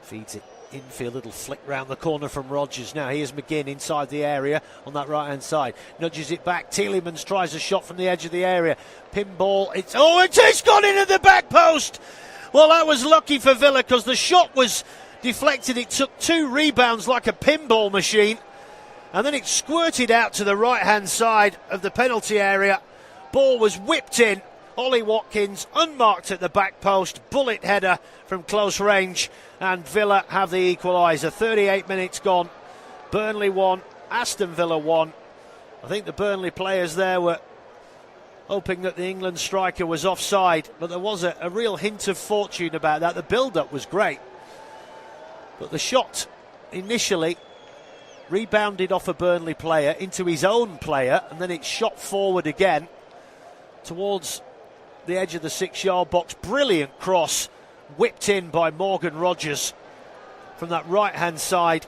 Feeds it infield. Little flick round the corner from Rodgers. Now here's McGinn inside the area on that right hand side. Nudges it back. Tielemans tries a shot from the edge of the area. Pinball. It's gone in at the back post. Well, that was lucky for Villa because the shot was deflected. It took 2 rebounds like a pinball machine. And then it squirted out to the right-hand side of the penalty area. Ball was whipped in. Ollie Watkins unmarked at the back post. Bullet header from close range. And Villa have the equaliser. 38 minutes gone. Burnley 1, Aston Villa 1. I think the Burnley players there were hoping that the England striker was offside. But there was a real hint of fortune about that. The build-up was great. But the shot initially rebounded off a Burnley player into his own player, and then it's shot forward again towards the edge of the 6-yard box. Brilliant cross, whipped in by Morgan Rogers from that right-hand side.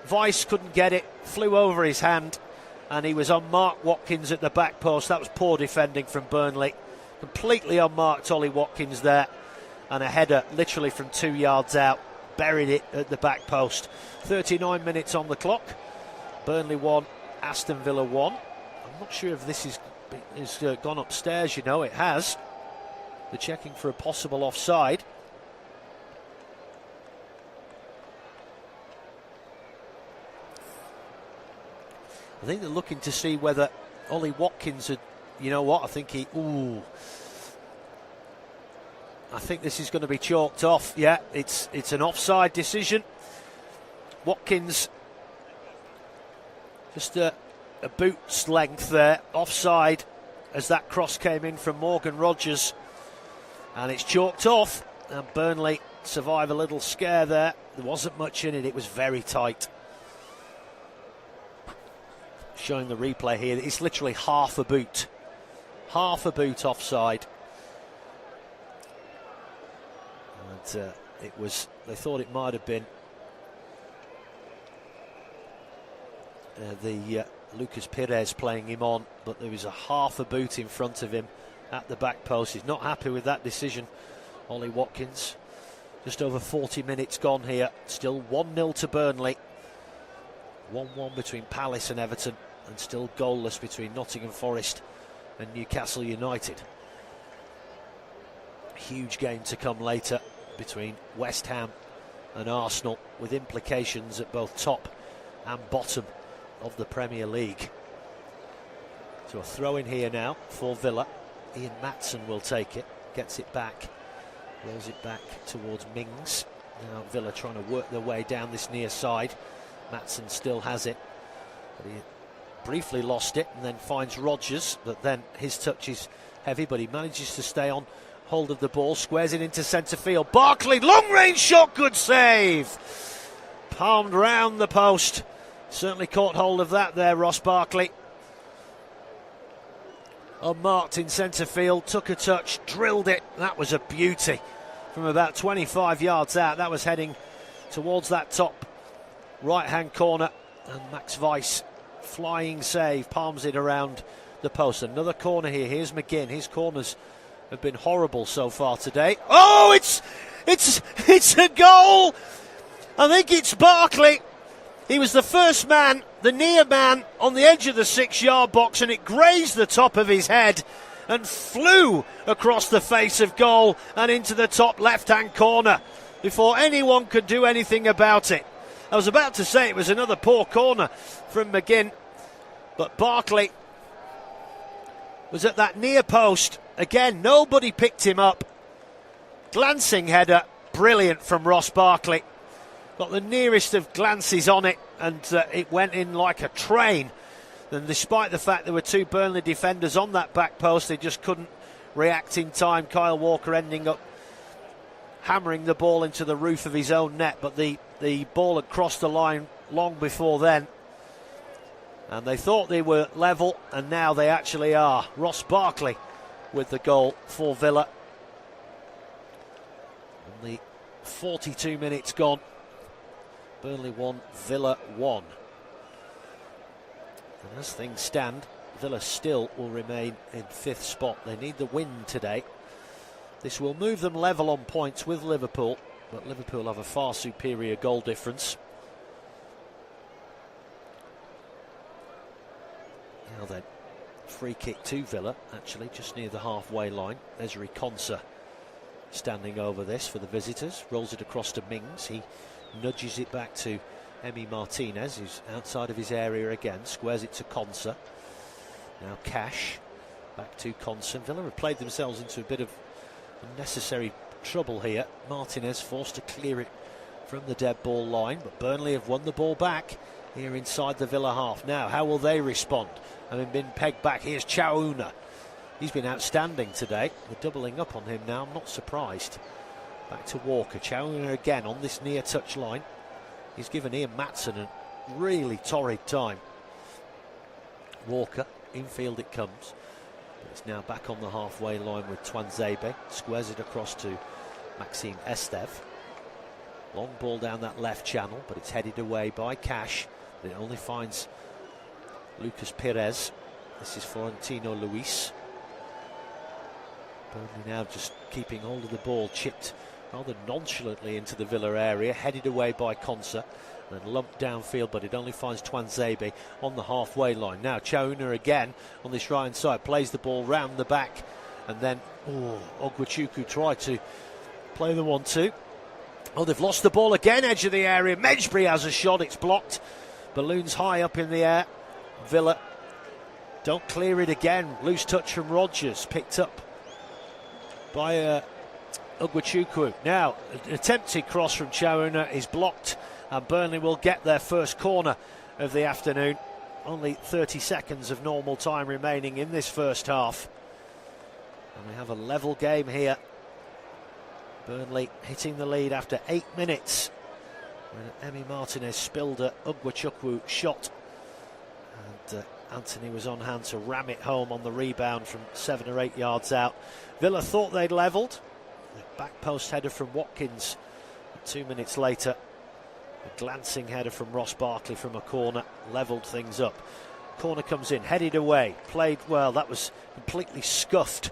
Weiss couldn't get it, flew over his hand, and he was on Mark Watkins at the back post. That was poor defending from Burnley. Completely unmarked Ollie Watkins there, and a header literally from 2 yards out, buried it at the back post. 39 minutes on the clock. Burnley 1, Aston Villa 1. I'm not sure if this is gone upstairs. You know, it has. They're checking for a possible offside. I think they're looking to see whether Ollie Watkins had, you know what, I think I think this is going to be chalked off. Yeah, it's an offside decision. Watkins, just a boot's length there, offside, as that cross came in from Morgan Rogers. And it's chalked off, and Burnley survive a little scare there. There wasn't much in it, it was very tight. Showing the replay here, it's literally half a boot offside. And they thought it might have been Lucas Pires playing him on, but there was a half a boot in front of him at the back post. He's not happy with that decision, Ollie Watkins. Just over 40 minutes gone here, still 1-0 to Burnley, 1-1 between Palace and Everton, and still goalless between Nottingham Forest and Newcastle United. Huge game to come later between West Ham and Arsenal, with implications at both top and bottom of the Premier League. So a throw in here now for Villa. Ian Maatsen will take it, gets it back, rolls it back towards Mings. Now Villa trying to work their way down this near side. Maatsen still has it, but he briefly lost it and then finds Rogers, but then his touch is heavy, but he manages to stay on hold of the ball, squares it into centre field. Barkley, long range shot, good save, palmed round the post. Certainly caught hold of that there, Ross Barkley. Unmarked in centre field, took a touch, drilled it. That was a beauty from about 25 yards out. That was heading towards that top right-hand corner, and Max Weiss, flying save, palms it around the post. Another corner here. Here's McGinn. His corners have been horrible so far today. Oh, it's a goal. I think it's Barkley. He was the first man, the near man, on the edge of the 6-yard box, and it grazed the top of his head and flew across the face of goal and into the top left-hand corner before anyone could do anything about it. I was about to say it was another poor corner from McGinn, but Barkley was at that near post. Again, nobody picked him up. Glancing header, brilliant from Ross Barkley. Got the nearest of glances on it, and it went in like a train. And despite the fact there were two Burnley defenders on that back post, they just couldn't react in time. Kyle Walker ending up hammering the ball into the roof of his own net, but the ball had crossed the line long before then. And they thought they were level, and now they actually are. Ross Barkley with the goal for Villa. Only 42 minutes gone. Burnley 1, Villa 1. And as things stand, Villa still will remain in 5th spot. They need the win today. This will move them level on points with Liverpool, but Liverpool have a far superior goal difference. Now then, free kick to Villa, actually, just near the halfway line. Ezri Konsa standing over this for the visitors. Rolls it across to Mings. He nudges it back to Emi Martinez, who's outside of his area again. Squares it to Konsa. Now Cash back to Konsa. Villa have played themselves into a bit of unnecessary trouble here. Martinez forced to clear it from the dead ball line, but Burnley have won the ball back here inside the Villa half. Now, how will they respond? Having been pegged back, here's Chauna. He's been outstanding today. They're doubling up on him now, I'm not surprised. Back to Walker. Chauna again on this near touch line. He's given Ian Maatsen a really torrid time. Walker, infield it comes. But it's now back on the halfway line with Tuanzebe. Squares it across to Maxime Estev. Long ball down that left channel, but it's headed away by Cash. But it only finds Lucas Perez. This is Florentino Luis. Burnley now just keeping hold of the ball, chipped rather nonchalantly into the Villa area, headed away by Konsa, and then lumped downfield, but it only finds Tuanzebe on the halfway line. Now Chauna again on this right hand side, plays the ball round the back, and then Ogwuchukwu tried to play the 1-2. Oh, they've lost the ball again, edge of the area. Medjbury has a shot, it's blocked. Balloons high up in the air. Villa don't clear it again. Loose touch from Rodgers, picked up by Ogwuchukwu. Now, an attempted cross from Chauna is blocked, and Burnley will get their first corner of the afternoon. Only 30 seconds of normal time remaining in this first half. And we have a level game here. Burnley hitting the lead after 8 minutes. When Emi Martinez spilled a Ogwuchukwu shot. And Anthony was on hand to ram it home on the rebound from 7 or 8 yards out. Villa thought they'd levelled. The back post header from Watkins. 2 minutes later, a glancing header from Ross Barkley from a corner levelled things up. Corner comes in, headed away, played well. That was completely scuffed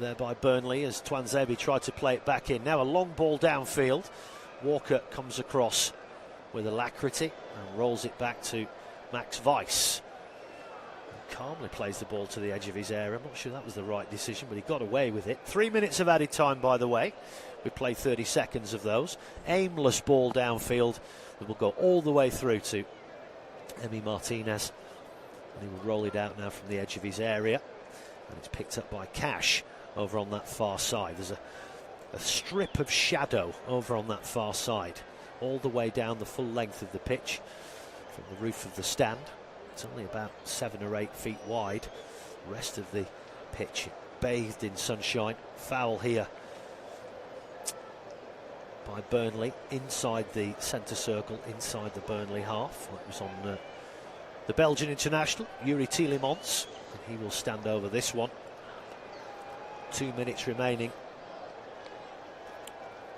there by Burnley as Tuanzebe tried to play it back in. Now a long ball downfield. Walker comes across with alacrity and rolls it back to Max Weiss. Calmly plays the ball to the edge of his area. I'm not sure that was the right decision, but he got away with it. 3 minutes of added time, by the way. We played 30 seconds of those. Aimless ball downfield that will go all the way through to Emi Martinez. And he will roll it out now from the edge of his area. And it's picked up by Cash over on that far side. There's a strip of shadow over on that far side, all the way down the full length of the pitch from the roof of the stand. It's only about 7 or 8 feet wide. The rest of the pitch bathed in sunshine. Foul here by Burnley inside the centre circle, inside the Burnley half. That was on the Belgian international, Yuri Tielemans, and he will stand over this one. 2 minutes remaining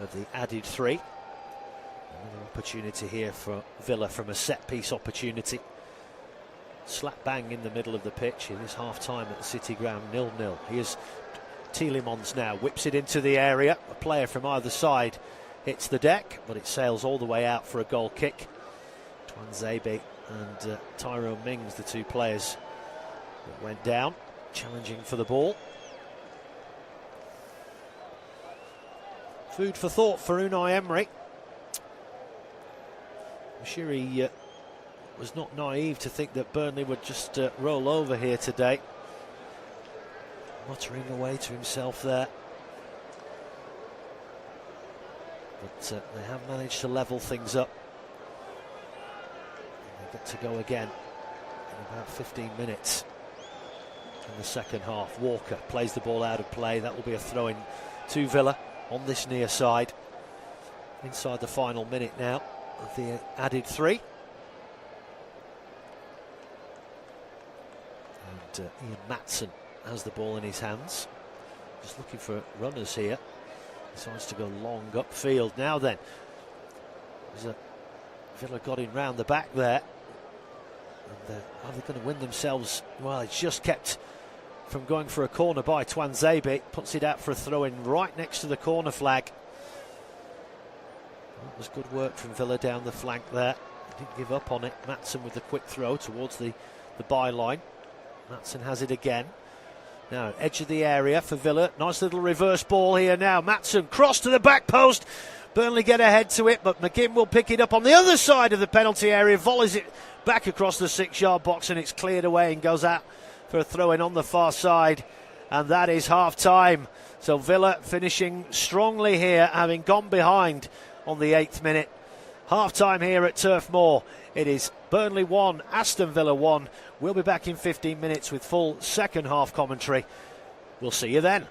of the added 3. Another opportunity here for Villa from a set-piece opportunity. Slap bang in the middle of the pitch. It is half-time at the City Ground, 0-0. Here's Tielemans now, whips it into the area. A player from either side hits the deck, but it sails all the way out for a goal kick. Tuanzebe and Tyrone Mings, the two players that went down, challenging for the ball. Food for thought for Unai Emery. I'm sure he was not naive to think that Burnley would just roll over here today. Muttering away to himself there. But they have managed to level things up. And they get to go again in about 15 minutes in the second half. Walker plays the ball out of play. That will be a throw-in to Villa on this near side. Inside the final minute now of the added 3. And Ian Matson has the ball in his hands. Just looking for runners here. Decides to go long upfield. Now then, Villa got in round the back there. And are they going to win themselves? Well, it's just kept from going for a corner by Tuanzebe. Puts it out for a throw-in right next to the corner flag. That was good work from Villa down the flank there. Didn't give up on it. Matson with the quick throw towards the byline. Matson has it again. Now, edge of the area for Villa. Nice little reverse ball here now. Matson, cross to the back post. Burnley get ahead to it, but McGinn will pick it up on the other side of the penalty area. Volleys it back across the 6-yard box, and it's cleared away and goes out for a throw-in on the far side. And that is half-time. So Villa finishing strongly here, having gone behind on the 8th minute. Half-time here at Turf Moor. It is Burnley 1, Aston Villa 1. We'll be back in 15 minutes with full second half commentary. We'll see you then.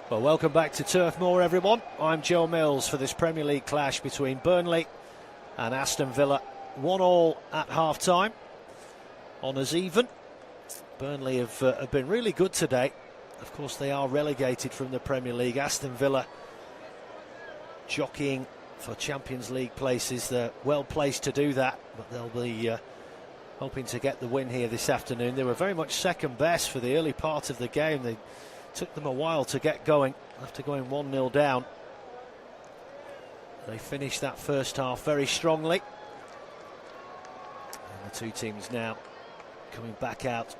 Well, welcome back to Turf Moor, everyone. I'm Joe Mills for this Premier League clash between Burnley and Aston Villa. 1-1 at half-time. Honours even. Burnley have been really good today. Of course, they are relegated from the Premier League. Aston Villa jockeying for Champions League places. They're well placed to do that, but they'll be hoping to get the win here this afternoon. They were very much second best for the early part of the game. They took them a while to get going after going 1-0 down. They finished that first half very strongly. And the two teams now coming back out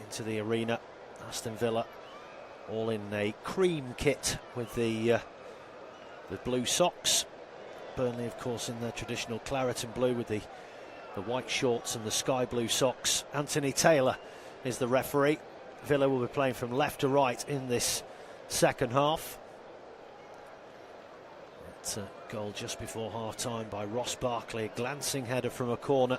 into the arena. Aston Villa all in a cream kit with the blue socks. Burnley, of course, in their traditional claret and blue with the white shorts and the sky blue socks. Anthony Taylor is the referee. Villa will be playing from left to right in this second half. It's a goal just before half-time by Ross Barkley, a glancing header from a corner.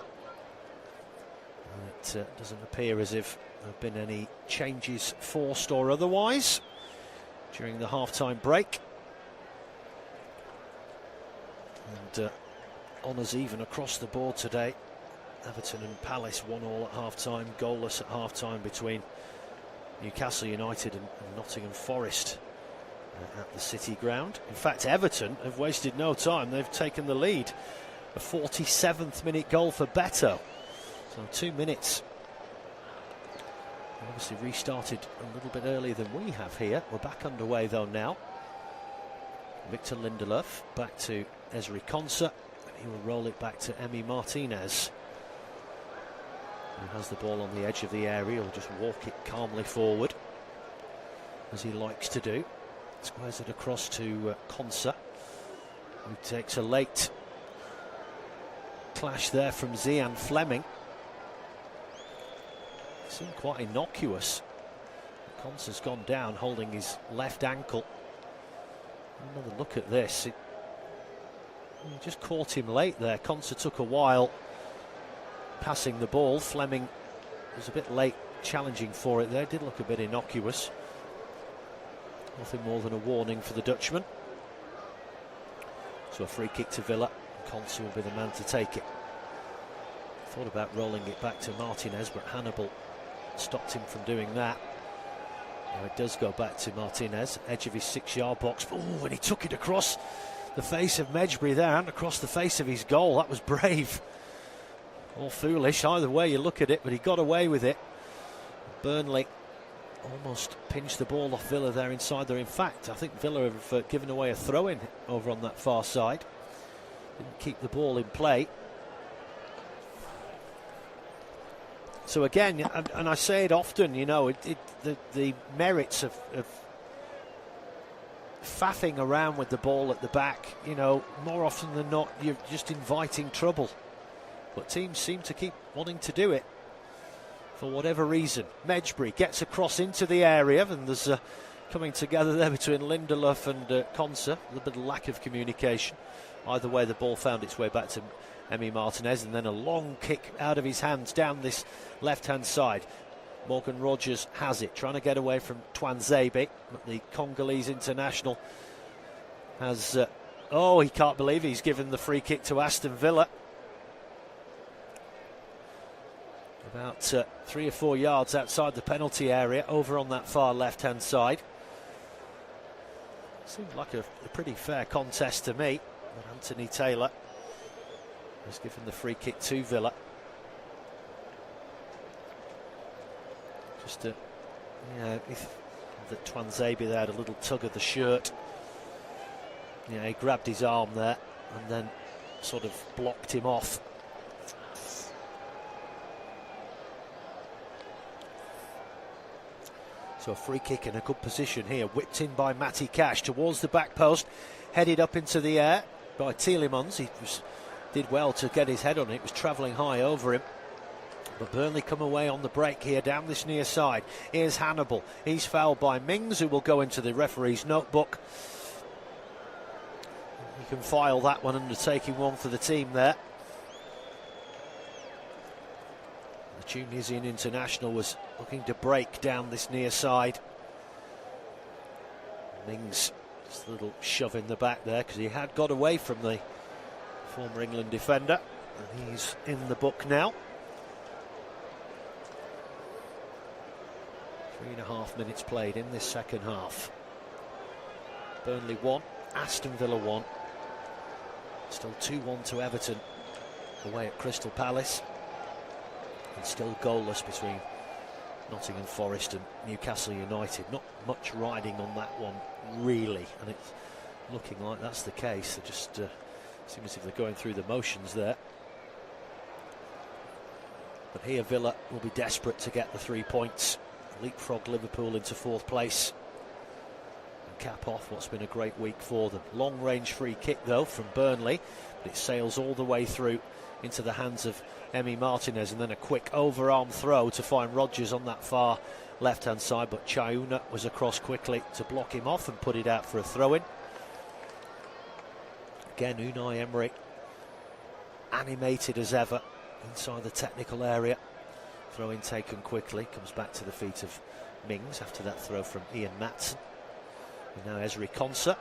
It doesn't appear as if there have been any changes forced or otherwise during the half-time break. And honours even across the board today. Everton and Palace 1-1 at half-time, goalless at half-time between Newcastle United and Nottingham Forest at the City Ground. In fact, Everton have wasted no time. They've taken the lead. A 47th minute goal for Beto. So 2 minutes. Obviously restarted a little bit earlier than we have here. We're back underway though now. Victor Lindelof back to Ezri Konsa. He will roll it back to Emi Martinez, who has the ball on the edge of the area. He'll just walk it calmly forward, as he likes to do. Squares it across to Konsa, who takes a late clash there from Zian Fleming. It seemed quite innocuous. Konsa's gone down holding his left ankle. Another look at this. He just caught him late there. Konsa took a while passing the ball. Fleming was a bit late challenging for it there. Did look a bit innocuous. Nothing more than a warning for the Dutchman. So a free kick to Villa. Konsa will be the man to take it. Thought about rolling it back to Martinez, but Hannibal stopped him from doing that. Now it does go back to Martinez, edge of his 6-yard box. Oh, and he took it across the face of Medjbury there and across the face of his goal. That was brave. Or foolish, either way you look at it, but he got away with it. Burnley almost pinched the ball off Villa there inside there. In fact, I think Villa have given away a throw-in over on that far side. Didn't keep the ball in play. So again, and I say it often, you know, the merits of faffing around with the ball at the back, you know, more often than not, you're just inviting trouble. But teams seem to keep wanting to do it for whatever reason. Medjbury gets across into the area, and there's coming together there between Lindelof and Konsa. A little bit of lack of communication. Either way, the ball found its way back to Emi Martinez, and then a long kick out of his hands down this left-hand side. Morgan Rogers has it, trying to get away from Twanzebe, but the Congolese international has... he can't believe he's given the free kick to Aston Villa. About 3 or 4 yards outside the penalty area, over on that far left-hand side. Seemed like a pretty fair contest to me, but Anthony Taylor has given the free kick to Villa. Just that Twanzebe there had a little tug of the shirt. Yeah, he grabbed his arm there and then sort of blocked him off. So a free kick in a good position here, whipped in by Matty Cash towards the back post, headed up into the air by Tielemans. He did well to get his head on it. It was travelling high over him. But Burnley come away on the break here down this near side. Here's Hannibal. He's fouled by Mings, who will go into the referee's notebook. You can file that one under taking one for the team there. The Tunisian international was looking to break down this near side. Mings, just a little shove in the back there because he had got away from the former England defender, and he's in the book now. 3.5 minutes played in this second half. Burnley 1, Aston Villa 1. Still 2-1 to Everton away at Crystal Palace, and still goalless between Nottingham Forest and Newcastle United. Not much riding on that one really, and it's looking like that's the case. It just seems as if they're going through the motions there. But here Villa will be desperate to get the 3 points, leapfrog Liverpool into 4th place, and cap off what's been a great week for them. Long range free kick though from Burnley, but it sails all the way through into the hands of Emi Martinez, and then a quick overarm throw to find Rodgers on that far left hand side, but Chauna was across quickly to block him off and put it out for a throw-in. Again, Unai Emery animated as ever inside the technical area. Throw-in taken quickly, comes back to the feet of Mings after that throw from Ian Matson. And now Ezri Konsa.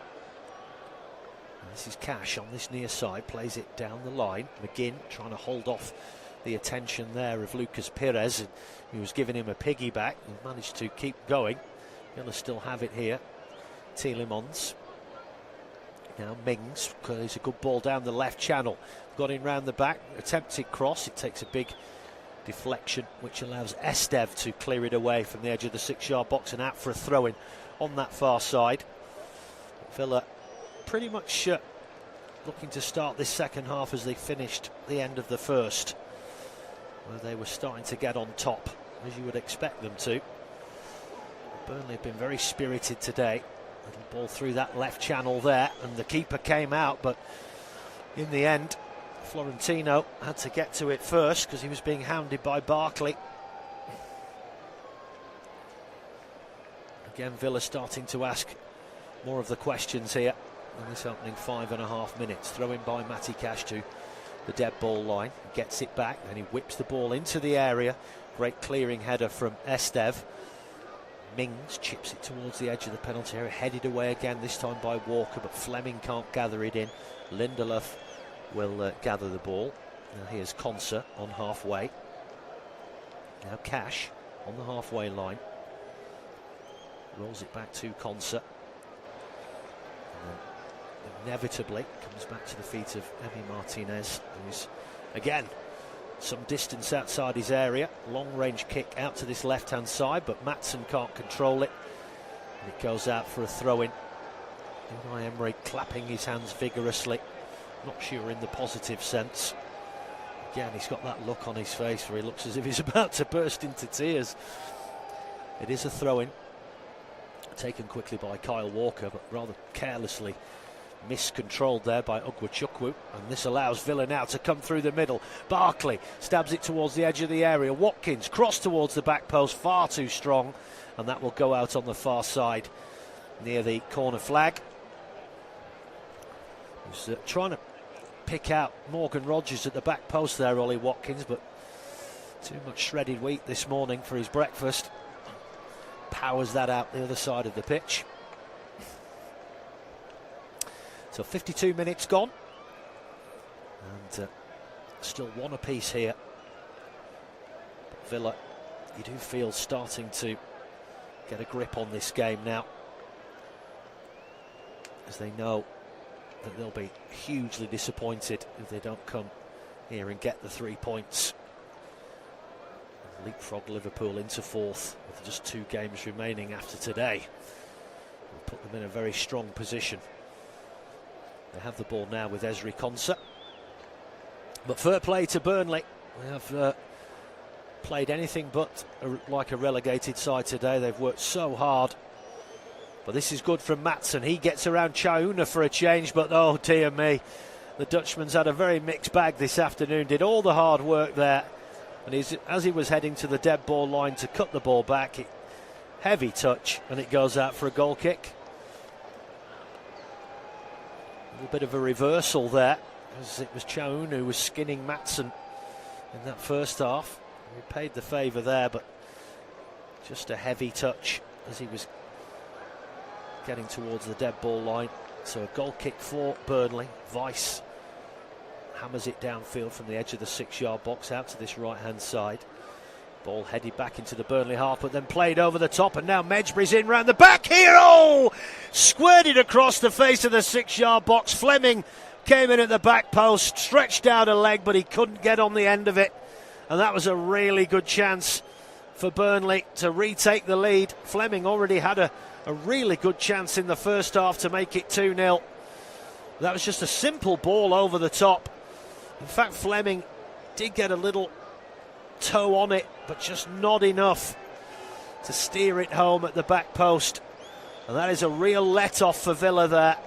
This is Cash on this near side, plays it down the line. McGinn trying to hold off the attention there of Lucas Pires, and he was giving him a piggyback and managed to keep going. Gonna still have it here. Tielemans. Now Mings, it's a good ball down the left channel. Got in round the back, attempted cross. It takes a big deflection, which allows Estev to clear it away from the edge of the 6-yard box and out for a throw-in on that far side. Villa pretty much looking to start this second half as they finished the end of the first, where they were starting to get on top, as you would expect them to. Burnley have been very spirited today. Little ball through that left channel there, and the keeper came out, but in the end Florentino had to get to it first because he was being hounded by Barkley. Again, Villa starting to ask more of the questions here in this opening 5.5 minutes. Throw in by Matty Cash to the dead ball line. He gets it back and he whips the ball into the area. Great clearing header from Estev. Mings chips it towards the edge of the penalty area, headed away again, this time by Walker, but Fleming can't gather it in. Lindelof will gather the ball. Now here's Konsa on halfway. Now Cash on the halfway line. Rolls it back to Konsa. Inevitably comes back to the feet of Emi Martinez, who's again some distance outside his area. Long range kick out to this left hand side, but Matson can't control it, and it goes out for a throw-in. Unai Emery clapping his hands vigorously, not sure in the positive sense. Again, he's got that look on his face where he looks as if he's about to burst into tears. It is a throw-in taken quickly by Kyle Walker, but rather carelessly miscontrolled there by Ugwachukwu, and this allows Villa now to come through the middle. Barkley stabs it towards the edge of the area. Watkins cross towards the back post, far too strong, and that will go out on the far side near the corner flag. He's trying to pick out Morgan Rodgers at the back post there, Ollie Watkins, but too much shredded wheat this morning for his breakfast. Powers that out the other side of the pitch. So 52 minutes gone, and still one apiece here. But Villa, you do feel starting to get a grip on this game now, as they know that they'll be hugely disappointed if they don't come here and get the 3 points. Leapfrog Liverpool into 4th with just 2 games remaining after today. Will put them in a very strong position. They have the ball now with Ezri Konsa. But fair play to Burnley. They have played anything but like a relegated side today. They've worked so hard. But this is good from Matson. He gets around Chauna for a change, but oh dear me. The Dutchman's had a very mixed bag this afternoon. Did all the hard work there. And as he was heading to the dead ball line to cut the ball back, heavy touch, and it goes out for a goal kick. A little bit of a reversal there, as it was Chaun who was skinning Matson in that first half. He paid the favour there, but just a heavy touch as he was getting towards the dead ball line. So a goal kick for Burnley. Weiss hammers it downfield from the edge of the 6-yard box out to this right-hand side. Ball headed back into the Burnley half, but then played over the top, and now Medjbry's in round the back here. Oh! Squirted across the face of the 6-yard box. Fleming came in at the back post, stretched out a leg, but he couldn't get on the end of it. And that was a really good chance for Burnley to retake the lead. Fleming already had a really good chance in the first half to make it 2-0. That was just a simple ball over the top. In fact, Fleming did get a little toe on it, but just not enough to steer it home at the back post. And that is a real let-off for Villa there.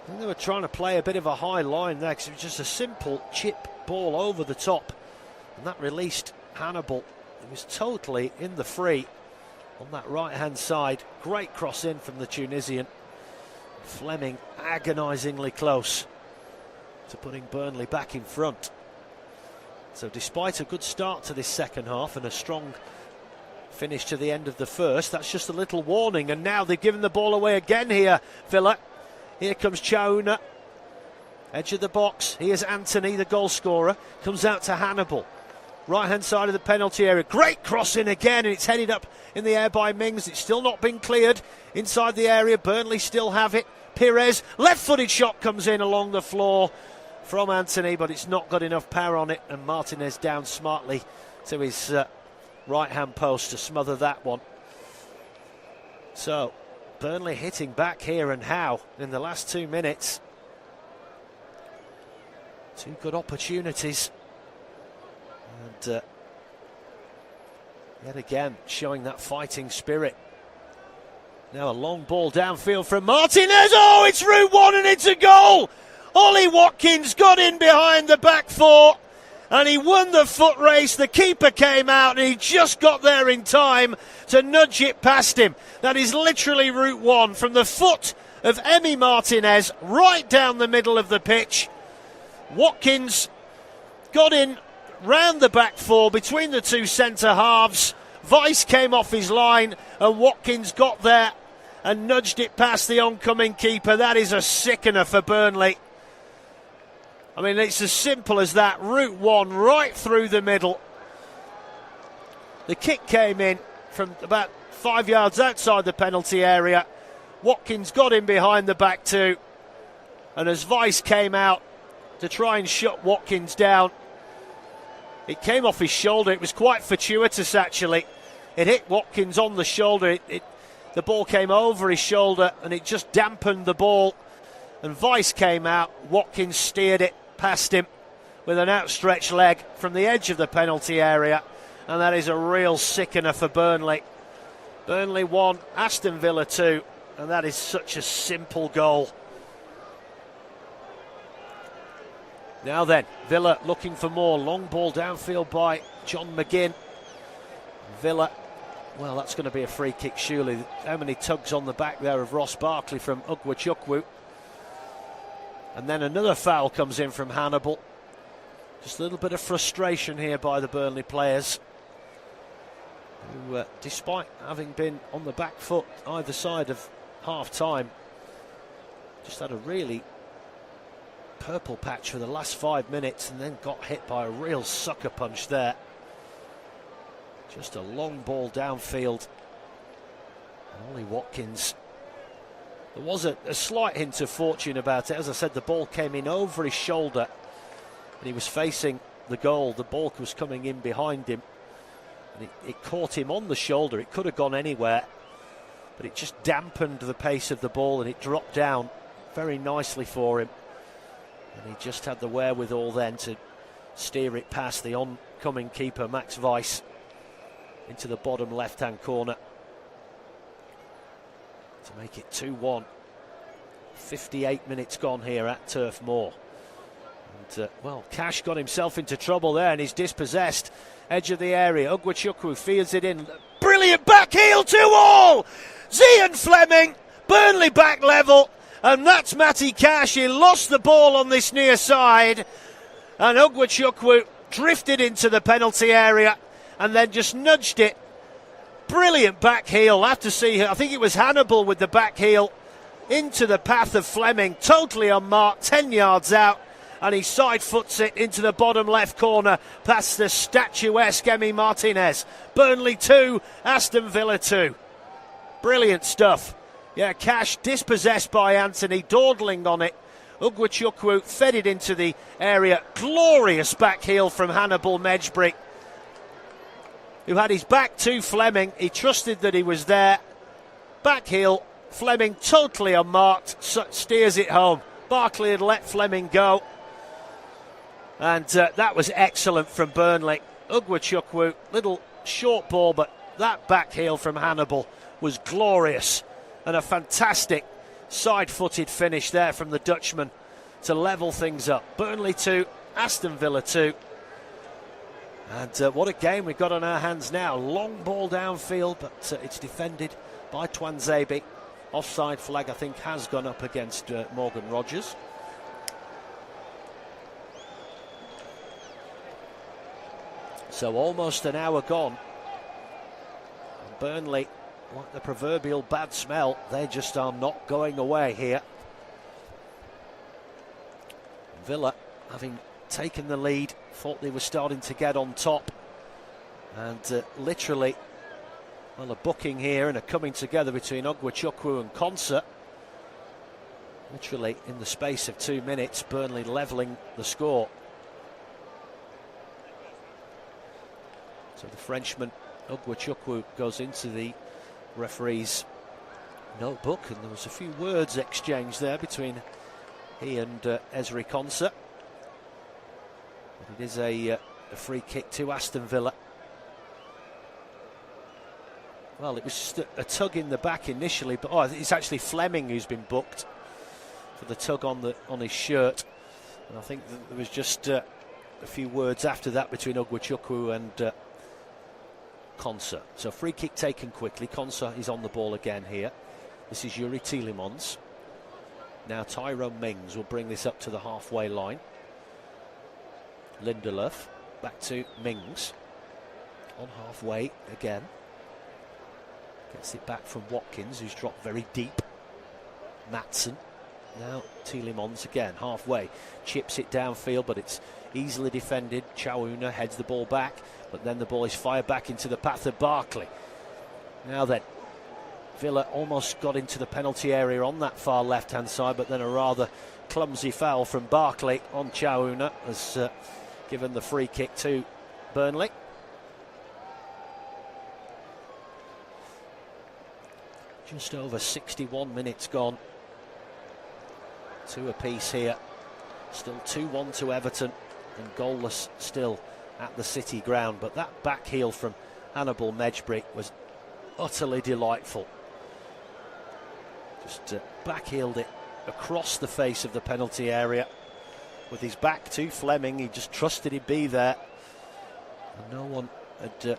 I think they were trying to play a bit of a high line there, because it was just a simple chip ball over the top. And that released Hannibal. He was totally in the free on that right-hand side. Great cross in from the Tunisian. Fleming agonisingly close to putting Burnley back in front. So despite a good start to this second half and a strong finish to the end of the first, that's just a little warning. And now they've given the ball away again here, Villa. Here comes Chauna, edge of the box. Here's Anthony, the goal scorer, comes out to Hannibal. Right-hand side of the penalty area. Great cross in again, and it's headed up in the air by Mings. It's still not been cleared inside the area. Burnley still have it. Pires, left-footed shot comes in along the floor from Anthony, but it's not got enough power on it, and Martinez down smartly to his right-hand post to smother that one. So, Burnley hitting back here, and how in the last 2 minutes. Two good opportunities. And yet again, showing that fighting spirit. Now a long ball downfield from Martinez. Oh, it's route one and it's a goal! Ollie Watkins got in behind the back four and he won the foot race. The keeper came out and he just got there in time to nudge it past him. That is literally route one, from the foot of Emi Martinez right down the middle of the pitch. Watkins got in round the back four between the two centre halves. Weiss came off his line and Watkins got there and nudged it past the oncoming keeper. That is a sickener for Burnley. I mean, it's as simple as that. Route one right through the middle. The kick came in from about 5 yards outside the penalty area. Watkins got in behind the back two, and as Weiss came out to try and shut Watkins down, it came off his shoulder. It was quite fortuitous, actually. It hit Watkins on the shoulder. The ball came over his shoulder and it just dampened the ball. And Weiss came out. Watkins steered it past him with an outstretched leg from the edge of the penalty area. And that is a real sickener for Burnley. Burnley 1, Aston Villa 2. And that is such a simple goal. Now then, Villa looking for more. Long ball downfield by John McGinn. Villa, well, that's going to be a free kick, surely. How many tugs on the back there of Ross Barkley from Ugwachukwu. And then another foul comes in from Hannibal. Just a little bit of frustration here by the Burnley players, who, despite having been on the back foot either side of half-time, just had a really purple patch for the last 5 minutes and then got hit by a real sucker punch there. Just a long ball downfield. Ollie Watkins. There was a slight hint of fortune about it. As I said, the ball came in over his shoulder and he was facing the goal. The ball was coming in behind him and it caught him on the shoulder. It could have gone anywhere, but it just dampened the pace of the ball and it dropped down very nicely for him. And he just had the wherewithal then to steer it past the oncoming keeper, Max Weiss, into the bottom left-hand corner to make it 2-1. 58 minutes gone here at Turf Moor. And, well, Cash got himself into trouble there and he's dispossessed. Edge of the area. Ugwachukwu feeds it in. Brilliant back heel to all! Zian Fleming, Burnley back level. And that's Matty Cash. He lost the ball on this near side. And Ugwachukwu drifted into the penalty area and then just nudged it brilliant back heel. I have to see, I think it was Hannibal with the back heel into the path of Fleming, totally unmarked, 10 yards out, and he side foots it into the bottom left corner past the statuesque Emi Martinez. Burnley 2, Aston Villa 2. Brilliant stuff. Yeah, Cash dispossessed by Anthony, dawdling on it. Ugwachukwu fed it into the area. Glorious back heel from Hannibal Mejbri, who had his back to Fleming. He trusted that he was there. Back heel, Fleming totally unmarked, steers it home. Barkley had let Fleming go. And that was excellent from Burnley. Ugwachukwu, little short ball, but that back heel from Hannibal was glorious. And a fantastic side-footed finish there from the Dutchman to level things up. Burnley 2, Aston Villa 2. And what a game we've got on our hands now. Long ball downfield, but it's defended by Twanzebe. Offside flag, I think, has gone up against Morgan Rogers. So almost an hour gone. And Burnley, like the proverbial bad smell, they just are not going away here. Villa, having taken the lead, thought they were starting to get on top. And literally, well, a booking here and a coming together between Ugwachukwu and Concert. Literally, in the space of 2 minutes, Burnley levelling the score. So the Frenchman, Ugwachukwu, goes into the referee's notebook, and there was a few words exchanged there between he and Ezri Concert. But it is a free kick to Aston Villa. Well, it was just a tug in the back initially, but it's actually Fleming who's been booked for the tug on his shirt. And I think that there was just a few words after that between Ugwachukwu and Concert. So free kick taken quickly. Concert is on the ball again here. This is Yuri Tielemans. Now Tyrone Mings will bring this up to the halfway line. Lindelof back to Mings. On halfway again. Gets it back from Watkins, who's dropped very deep. Matson. Now Tielemans again, halfway. Chips it downfield, but it's easily defended. Chauna heads the ball back, but then the ball is fired back into the path of Barkley. Now then, Villa almost got into the penalty area on that far left-hand side, but then a rather clumsy foul from Barkley on Chauna has given the free kick to Burnley. Just over 61 minutes gone. 2 apiece here. Still 2-1 to Everton and goalless still at the City ground. But that back heel from Hannibal Mejbri was utterly delightful. Just back-heeled it across the face of the penalty area with his back to Fleming. He just trusted he'd be there. And no one had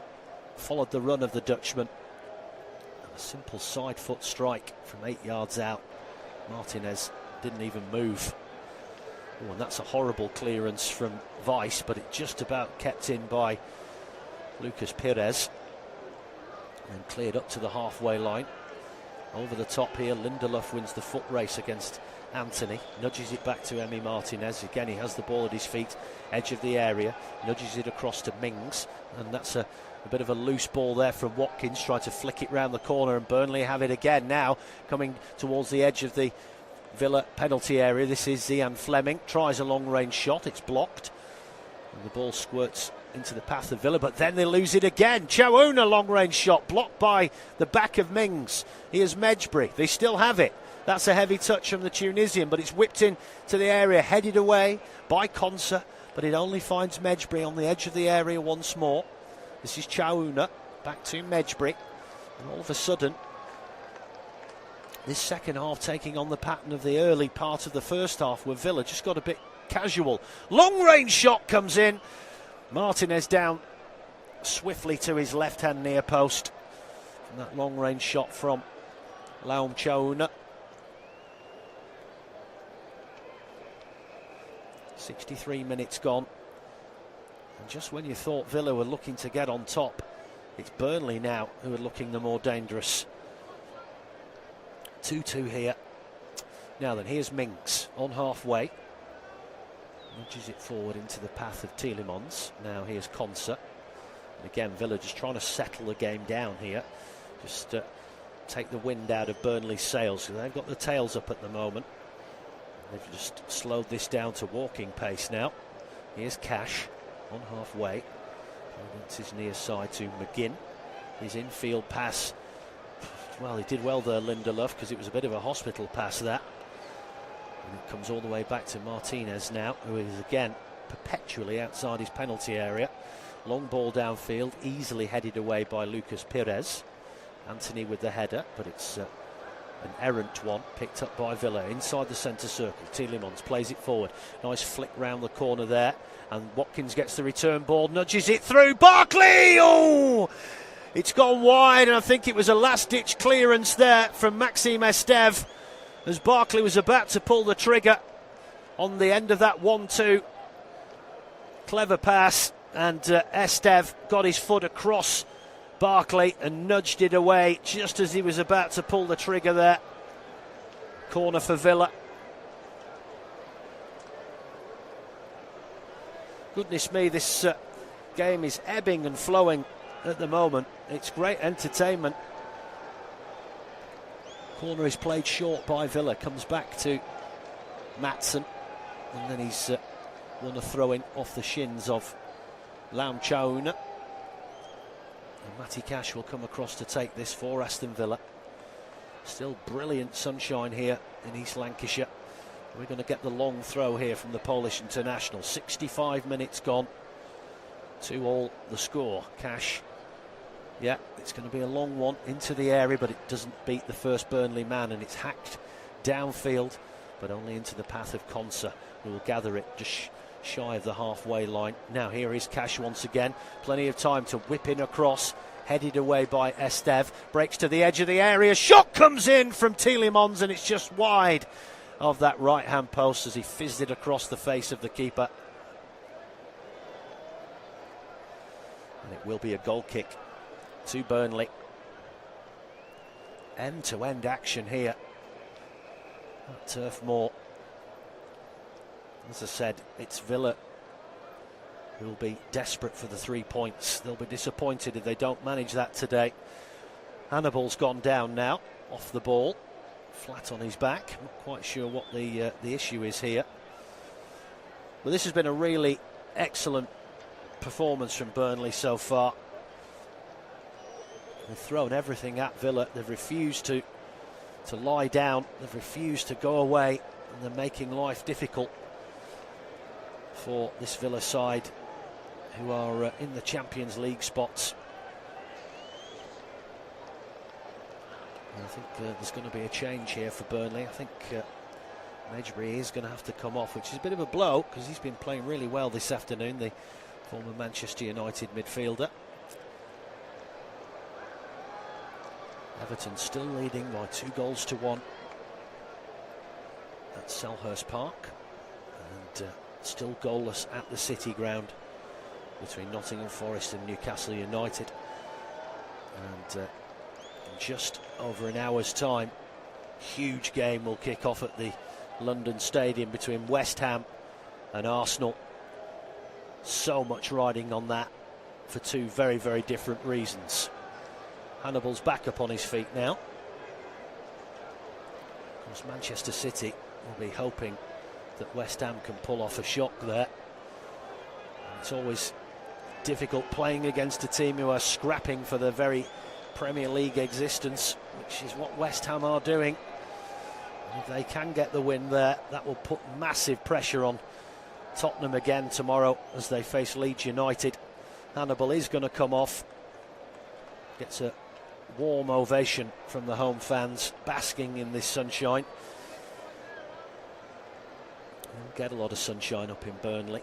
followed the run of the Dutchman. A simple side foot strike from 8 yards out. Martinez didn't even move. Oh, and that's a horrible clearance from Weiss, but it just about kept in by Lucas Pires and cleared up to the halfway line. Over the top here, Lindelof wins the foot race against Anthony, nudges it back to Emi Martinez. Again, he has the ball at his feet, edge of the area, nudges it across to Mings, and that's a bit of a loose ball there from Watkins, trying to flick it round the corner, and Burnley have it again now, coming towards the edge of the Villa penalty area. This is Zian Fleming, tries a long-range shot, it's blocked, and the ball squirts into the path of Villa, but then they lose it again. Chauna long-range shot, blocked by the back of Mings. Here's Mejbri, they still have it. That's a heavy touch from the Tunisian, but it's whipped in to the area, headed away by Concert, but it only finds Mejbri on the edge of the area once more. This is Chauna, back to Mejbri, and all of a sudden, this second half taking on the pattern of the early part of the first half, where Villa just got a bit casual. Long-range shot comes in. Martinez down swiftly to his left-hand near post. And that long-range shot from Laum Chauna. 63 minutes gone. And just when you thought Villa were looking to get on top, It's Burnley now who are looking the more dangerous. 2-2 here. Now then, here's Minks on halfway. Nudges it forward into the path of Tielemans. Now here's Konsa. And again, Villa just trying to settle the game down here. Just take the wind out of Burnley's sails. They've got the tails up at the moment. They've just slowed this down to walking pace now. Here's Cash on halfway. It's his near side to McGinn. His infield pass. Well, he did well there, Lindelof, because it was a bit of a hospital pass, that. And it comes all the way back to Martinez now, who is again perpetually outside his penalty area. Long ball downfield, easily headed away by Lucas Pires. Anthony with the header, but it's an errant one, picked up by Villa inside the centre circle. Tielemans plays it forward. Nice flick round the corner there. And Watkins gets the return ball, nudges it through. Barkley! Oh! It's gone wide, and I think it was a last-ditch clearance there from Maxime Esteve, as Barkley was about to pull the trigger on the end of that 1-2. Clever pass, and Esteve got his foot across Barkley and nudged it away just as he was about to pull the trigger there. Corner for Villa. Goodness me, this game is ebbing and flowing at the moment. It's great entertainment. Corner is played short by Villa, comes back to Maatsen, and then he's won a throw-in off the shins of Lam Chaouna. And Matty Cash will come across to take this for Aston Villa. Still brilliant sunshine here in East Lancashire. We're going to get the long throw here from the Polish international. 65 minutes gone. 2-2 the score. Cash. Yeah, it's going to be a long one into the area, but it doesn't beat the first Burnley man, and it's hacked downfield, but only into the path of Konsa, who will gather it just shy of the halfway line. Now here is Cash once again. Plenty of time to whip in across. Headed away by Esteve. Breaks to the edge of the area. Shot comes in from Tielemans, and it's just wide of that right-hand post as he fizzed it across the face of the keeper. And it will be a goal kick to Burnley. End-to-end action here at Turf Moor. As I said, it's Villa who will be desperate for the 3 points. They'll be disappointed if they don't manage that today. Hannibal's gone down now, off the ball, flat on his back. Not quite sure what the issue is here. But this has been a really excellent performance from Burnley so far. They've thrown everything at Villa. They've refused to lie down. They've refused to go away, and they're making life difficult for this Villa side, who are in the Champions League spots. And I think there's going to be a change here for Burnley. I think Mejbri is going to have to come off, which is a bit of a blow because he's been playing really well this afternoon, the former Manchester United midfielder. Everton still leading by 2-1 at Selhurst Park, and still goalless at the City Ground between Nottingham Forest and Newcastle United. And in just over an hour's time, huge game will kick off at the London Stadium between West Ham and Arsenal. So much riding on that for two very, very different reasons. Hannibal's back up on his feet now. Of course, Manchester City will be hoping that West Ham can pull off a shock there. It's always difficult playing against a team who are scrapping for their very Premier League existence, which is what West Ham are doing. And if they can get the win there, that will put massive pressure on Tottenham again tomorrow as they face Leeds United. Hannibal is going to come off. Gets a warm ovation from the home fans, basking in this sunshine. We'll get a lot of sunshine up in Burnley.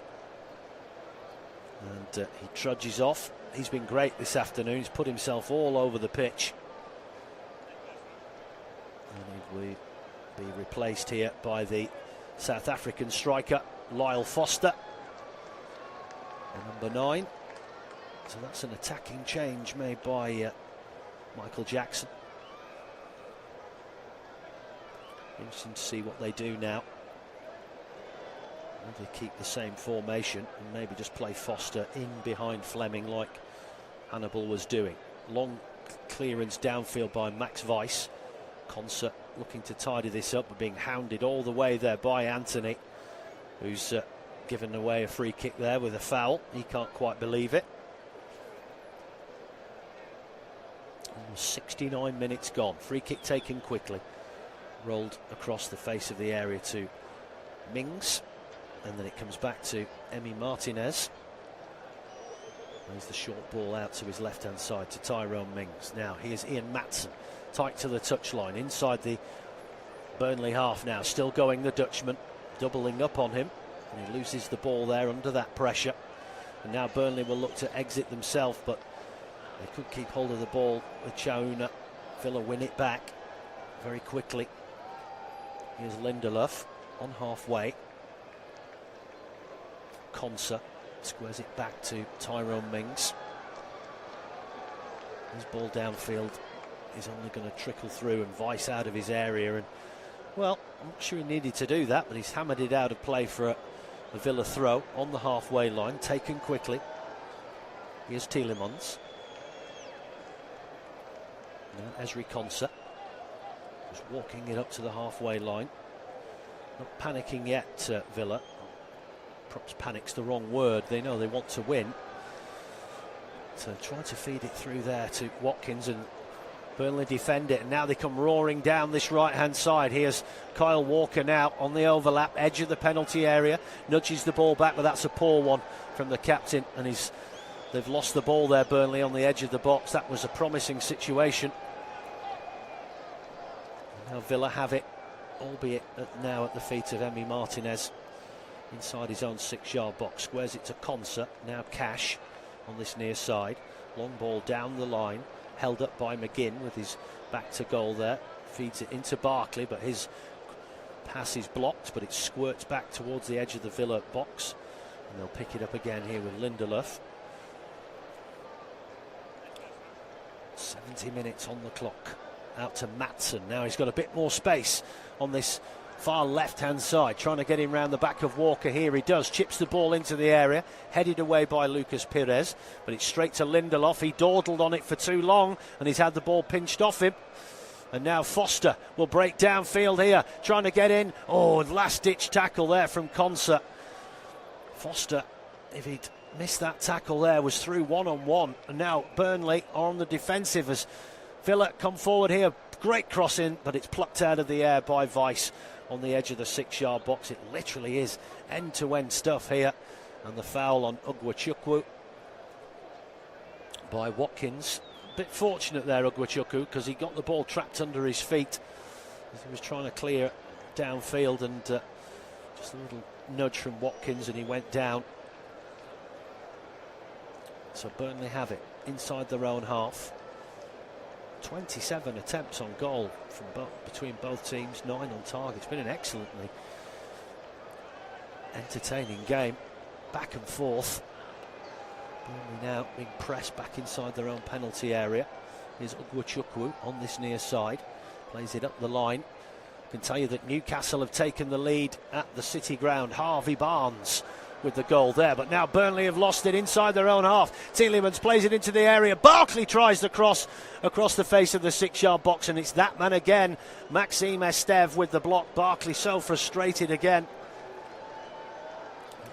And he trudges off. He's been great this afternoon. He's put himself all over the pitch. And he will be replaced here by the South African striker, Lyle Foster. And number 9. So that's an attacking change made by Michael Jackson. Interesting to see what they do now. Will they keep the same formation and maybe just play Foster in behind Fleming like Hannibal was doing? Long clearance downfield by Max Weiss. Concert looking to tidy this up, but being hounded all the way there by Anthony, who's given away a free kick there with a foul. He can't quite believe it. 69 minutes gone. Free kick taken quickly. Rolled across the face of the area to Mings, and then it comes back to Emi Martinez. There's the short ball out to his left-hand side to Tyrone Mings. Now here's Ian Maatsen, tight to the touchline, inside the Burnley half now. Still going the Dutchman, doubling up on him, and he loses the ball there under that pressure. And now Burnley will look to exit themselves, but they could keep hold of the ball with Chauna. Villa win it back very quickly. Here's Lindelof on halfway. Konsa squares it back to Tyrone Mings. His ball downfield is only going to trickle through, and Weiss out of his area. And well, I'm not sure he needed to do that, but he's hammered it out of play for a Villa throw on the halfway line, taken quickly. Here's Tielemans. Now Ezri Konsa just walking it up to the halfway line. Not panicking yet, Villa. Perhaps panic's the wrong word. They know they want to win. So try to feed it through there to Watkins, and Burnley defend it. And now they come roaring down this right-hand side. Here's Kyle Walker now on the overlap, edge of the penalty area. Nudges the ball back, but that's a poor one from the captain. And they've lost the ball there, Burnley, on the edge of the box. That was a promising situation. Now Villa have it, albeit now at the feet of Emi Martinez. Inside his own 6-yard box, squares it to Konsa. Now Cash on this near side. Long ball down the line, held up by McGinn with his back to goal there. Feeds it into Barkley, but his pass is blocked, but it squirts back towards the edge of the Villa box. And they'll pick it up again here with Lindelof. 70 minutes on the clock. Out to Maatsen. Now he's got a bit more space on this far left-hand side, trying to get him round the back of Walker. Here he does, chips the ball into the area, headed away by Lucas Pires, but it's straight to Lindelof. He dawdled on it for too long, and he's had the ball pinched off him. And now Foster will break downfield here, trying to get in. Oh, last-ditch tackle there from Konsa. Foster, if he'd missed that tackle there, was through one-on-one, and now Burnley are on the defensive as Villa come forward here. Great cross in, but it's plucked out of the air by Weiss on the edge of the 6-yard box. It literally is end-to-end stuff here. And the foul on Ugwachukwu by Watkins. A bit fortunate there, Ugwachukwu, because he got the ball trapped under his feet as he was trying to clear downfield, and just a little nudge from Watkins and he went down. So Burnley have it inside their own half. 27 attempts on goal from between both teams, 9 on target. It's been an excellently entertaining game, back and forth. Burnley now being pressed back inside their own penalty area. Here's Ugwachukwu on this near side, plays it up the line. I can tell you that Newcastle have taken the lead at the City Ground. Harvey Barnes with the goal there, but now Burnley have lost it inside their own half. Tielemans plays it into the area. Barkley tries the cross across the face of the 6-yard box, and it's that man again, Maxime Esteve, with the block. Barkley so frustrated again.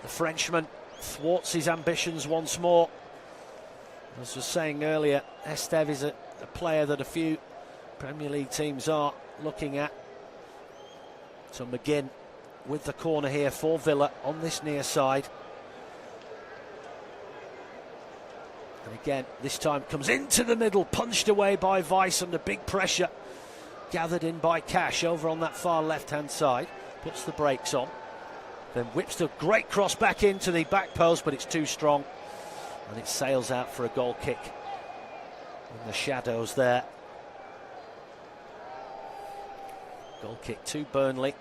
The Frenchman thwarts his ambitions once more. As I was saying earlier, Esteve is a player that a few Premier League teams are looking at. So McGinn with the corner here for Villa on this near side. And again, this time comes into the middle, punched away by Weiss under big pressure. Gathered in by Cash over on that far left-hand side. Puts the brakes on. Then whips the great cross back into the back post, but it's too strong. And it sails out for a goal kick in the shadows there. Goal kick to Burnley.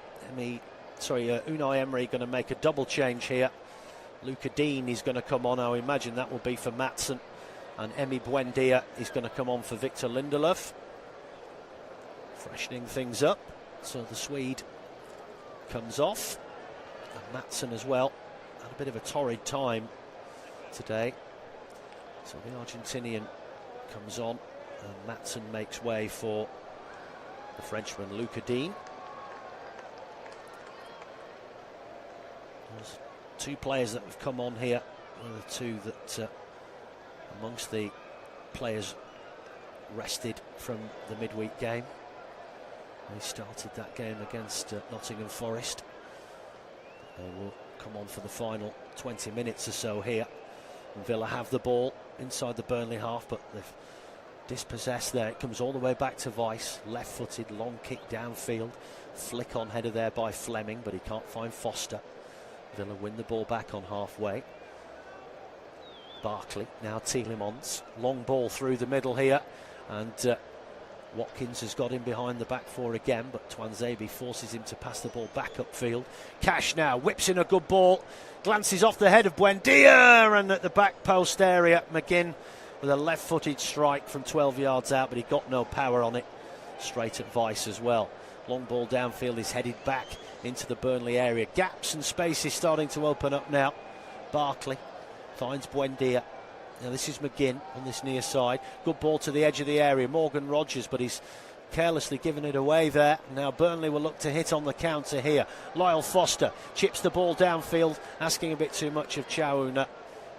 Unai Emery going to make a double change here. Luca Dean is going to come on. I imagine that will be for Maatsen And Emi Buendia is going to come on for Victor Lindelöf, freshening things up. So the Swede comes off, and Maatsen as well. Had a bit of a torrid time today. So the Argentinian comes on, and Maatsen makes way for the Frenchman Luca Dean. There's two players that have come on here, the two that amongst the players rested from the midweek game. They started that game against Nottingham Forest. They will come on for the final 20 minutes or so here. And Villa have the ball inside the Burnley half, but they've dispossessed there. It comes all the way back to Weiss, left-footed, long kick downfield. Flick on header there by Fleming, but he can't find Foster. Villa win the ball back on halfway. Barkley, now Tielemans. Long ball through the middle here, and Watkins has got him behind the back four again, but Tuanzebe forces him to pass the ball back upfield. Cash now whips in a good ball, glances off the head of Buendia, and at the back post area, McGinn with a left-footed strike from 12 yards out, but he got no power on it. Straight at Weiss as well. Long ball downfield is headed back into the Burnley area. Gaps and spaces starting to open up now. Barkley finds Buendia. Now this is McGinn on this near side. Good ball to the edge of the area. Morgan Rogers, but he's carelessly given it away there. Now Burnley will look to hit on the counter here. Lyle Foster chips the ball downfield, asking a bit too much of Chauna,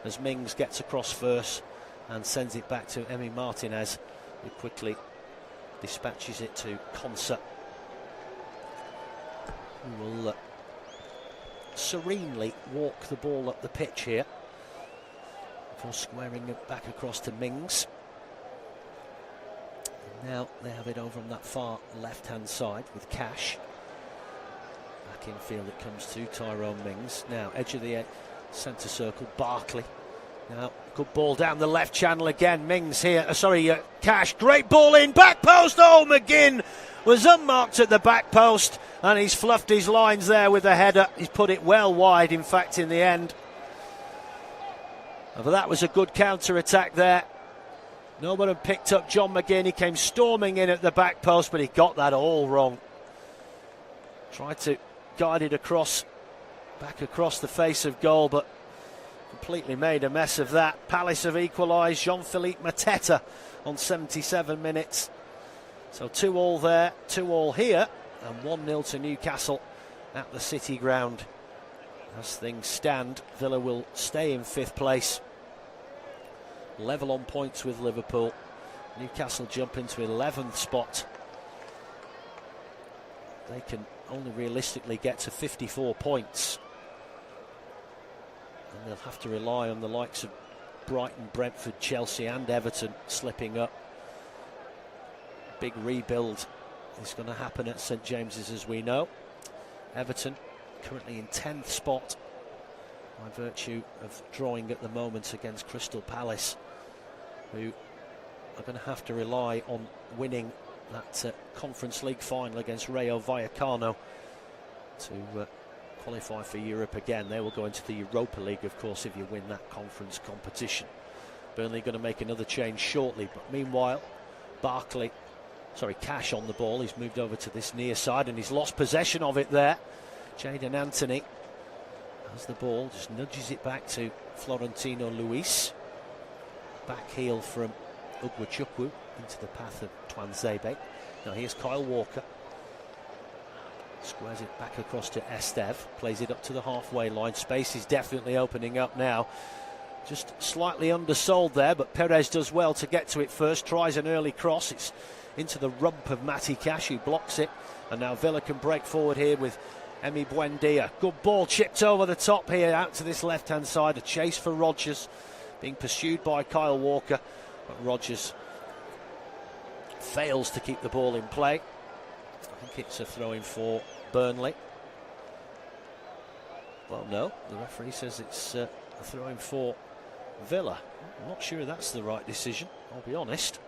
as Mings gets across first and sends it back to Emi Martinez, who quickly dispatches it to Konsa, who will serenely walk the ball up the pitch here before squaring it back across to Mings. And now they have it over on that far left-hand side with Cash. Back infield it comes to Tyrone Mings. Now edge of the centre circle, Barkley. Now good ball down the left channel again. Mings here, Cash, great ball in, back post. Oh, McGinn was unmarked at the back post, and he's fluffed his lines there with the header. He's put it well wide, in fact, in the end. But that was a good counter-attack there. Nobody picked up John McGinn. He came storming in at the back post, but he got that all wrong. Tried to guide it across, back across the face of goal, but completely made a mess of that. Palace have equalised. Jean-Philippe Mateta on 77 minutes. So 2-2 there, 2-2 here, and 1-0 to Newcastle at the City Ground. As things stand, Villa will stay in 5th place, level on points with Liverpool. Newcastle jump into 11th spot. They can only realistically get to 54 points. And they'll have to rely on the likes of Brighton, Brentford, Chelsea and Everton slipping up. Big rebuild is going to happen at St James's, as we know. Everton currently in 10th spot by virtue of drawing at the moment against Crystal Palace, who are going to have to rely on winning that Conference League final against Rayo Vallecano to qualify for Europe again. They will go into the Europa League, of course, if you win that conference competition. Burnley going to make another change shortly, but meanwhile, Cash on the ball. He's moved over to this near side and he's lost possession of it there. Jadon Anthony has the ball, just nudges it back to Florentino Luis. Back heel from Ugwachukwu into the path of Tuanzebe. Now here's Kyle Walker. Squares it back across to Estev. Plays it up to the halfway line. Space is definitely opening up now. Just slightly undersold there, but Perez does well to get to it first. Tries an early cross. It's into the rump of Matty Cash, who blocks it. And now Villa can break forward here with Emi Buendia. Good ball chipped over the top here out to this left-hand side. A chase for Rogers, being pursued by Kyle Walker. But Rogers fails to keep the ball in play. I think it's a throw-in for Burnley. Well, no, the referee says it's a throw-in for Villa. I'm not sure that's the right decision, I'll be honest.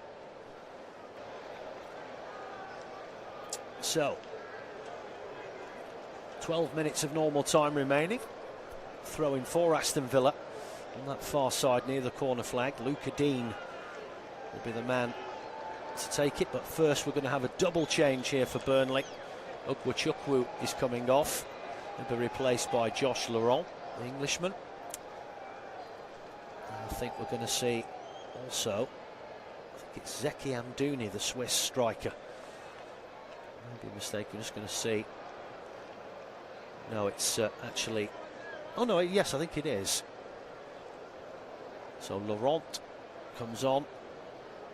So, 12 minutes of normal time remaining. Throw-in for Aston Villa. On that far side near the corner flag, Luca Dean will be the man to take it. But first we're going to have a double change here for Burnley. Ugwachukwu is coming off. He'll be replaced by Josh Laurent, the Englishman. And I think we're going to see also, I think it's Zeki Amdouni, the Swiss striker. Maybe a mistake, we're just going to see. No, it's actually, oh no, yes, I think it is. So Laurent comes on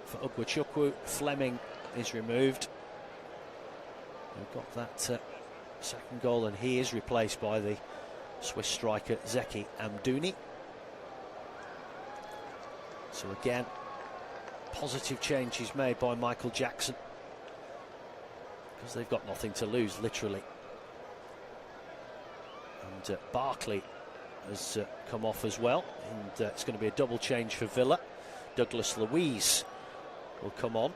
for Ugwachukwu. Fleming is removed. We've got that second goal, and he is replaced by the Swiss striker Zeki Amdouni. So again, positive changes made by Michael Jackson, because they've got nothing to lose, literally. And Barkley has come off as well, and it's going to be a double change for Villa. Douglas Luiz will come on.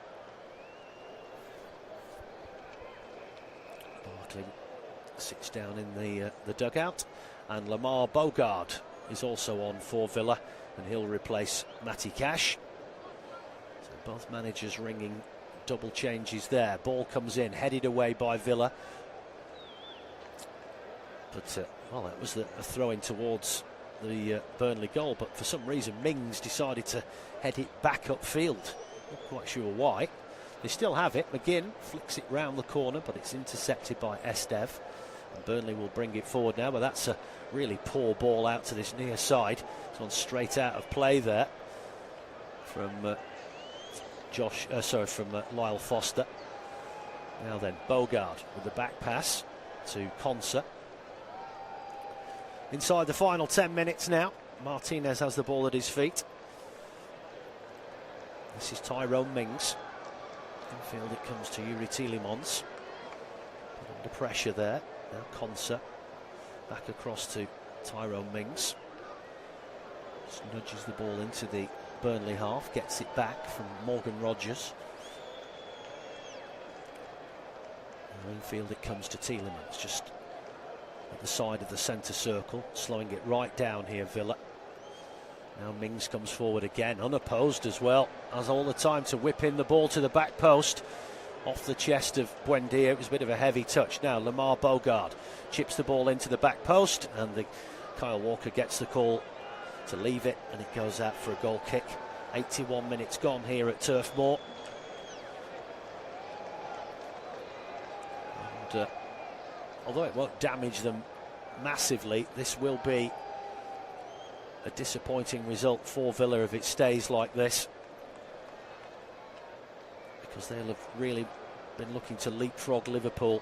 Barkley sits down in the dugout, and Lamar Bogard is also on for Villa, and he'll replace Matty Cash. So both managers ringing double changes there. Ball comes in, headed away by Villa. But, well, that was a throw-in towards the Burnley goal, but for some reason Mings decided to head it back upfield. Not quite sure why. They still have it. McGinn flicks it round the corner, but it's intercepted by Estev. And Burnley will bring it forward now, but that's a really poor ball out to this near side. It's gone straight out of play there from Lyle Foster. Now then, Bogard with the back pass to Konsa. Inside the final 10 minutes now. Martinez has the ball at his feet. This is Tyrone Mings. Infield it comes to Yuri Tielemans. Under pressure there. Now Konsa back across to Tyrone Mings. Just nudges the ball into the Burnley half. Gets it back from Morgan Rogers. Now infield it comes to Tielemans. Just at the side of the centre circle, slowing it right down here, Villa. Now Mings comes forward again, unopposed as well, has all the time to whip in the ball to the back post, off the chest of Buendia. It was a bit of a heavy touch. Now Lamar Bogard chips the ball into the back post, and Kyle Walker gets the call to leave it, and it goes out for a goal kick. 81 minutes gone here at Turf Moor. And although it won't damage them massively, this will be a disappointing result for Villa if it stays like this, because they'll have really been looking to leapfrog Liverpool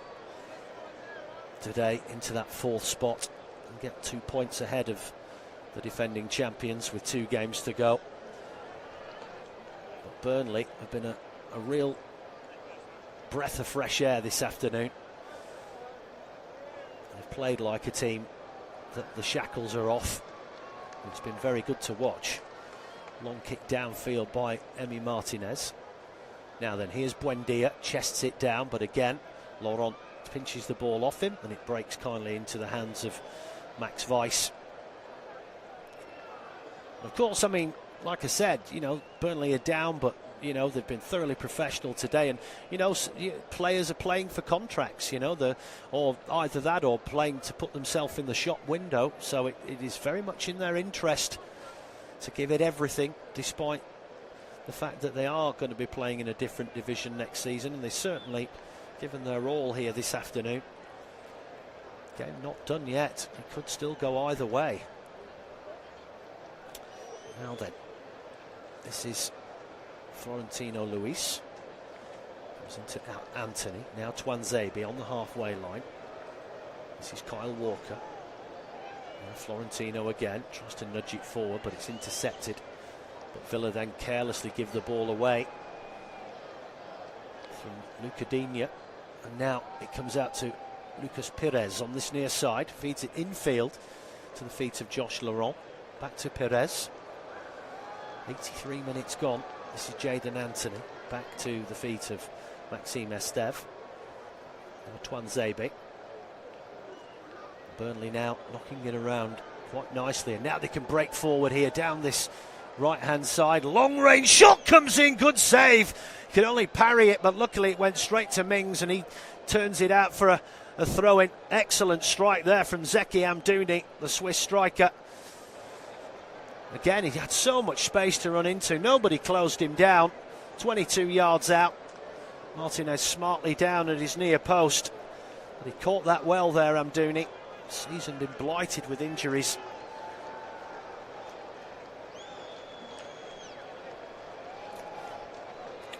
today into that fourth spot and get 2 points ahead of the defending champions with 2 games to go. But Burnley have been a real breath of fresh air this afternoon. They've played like a team that the shackles are off. It's been very good to watch. Long kick downfield by Emi Martinez. Now then, here's Buendia, chests it down, but again, Laurent pinches the ball off him, and it breaks kindly into the hands of Max Weiss. Of course, I mean, like I said, you know, Burnley are down, but you know, they've been thoroughly professional today, and you know, players are playing for contracts, you know, or either that or playing to put themselves in the shop window. So it is very much in their interest to give it everything, despite the fact that they are going to be playing in a different division next season, and they certainly given their all here this afternoon. Game not done yet. It could still go either way. Now then, this is Florentino Luis. Comes into Anthony. Now Twanzebe on the halfway line. This is Kyle Walker. Now Florentino again. Tries to nudge it forward, but it's intercepted. But Villa then carelessly give the ball away from Luca Digne. And now it comes out to Lucas Perez on this near side. Feeds it infield to the feet of Josh Laurent. Back to Perez. 83 minutes gone. This is Jadon Anthony. Back to the feet of Maxime Estev. Now Twanzebe. Burnley now knocking it around quite nicely. And now they can break forward here down this right-hand side. Long-range shot comes in, good save. He could only parry it, but luckily it went straight to Mings, and he turns it out for a throw-in. Excellent strike there from Zeki Amdouni, the Swiss striker. Again, he had so much space to run into. Nobody closed him down. 22 yards out. Martinez smartly down at his near post. But he caught that well there, Amdouni. Season been blighted with injuries.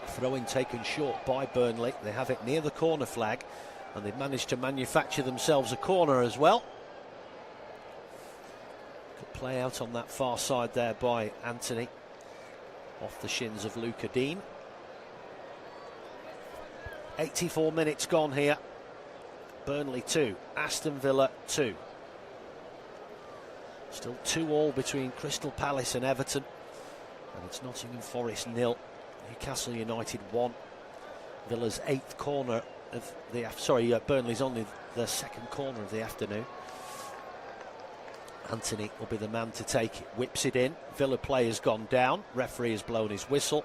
Throw-in taken short by Burnley. They have it near the corner flag, and they've managed to manufacture themselves a corner as well. Could play out on that far side there by Anthony, off the shins of Luca Dean. 84 minutes gone here. Burnley 2, Aston Villa 2. Still 2-2 between Crystal Palace and Everton, and it's Nottingham Forest 0, Newcastle United 1. Villa's 8th corner of the Burnley's only the 2nd corner of the afternoon. Anthony will be the man to take it, whips it in. Villa play has gone down, referee has blown his whistle,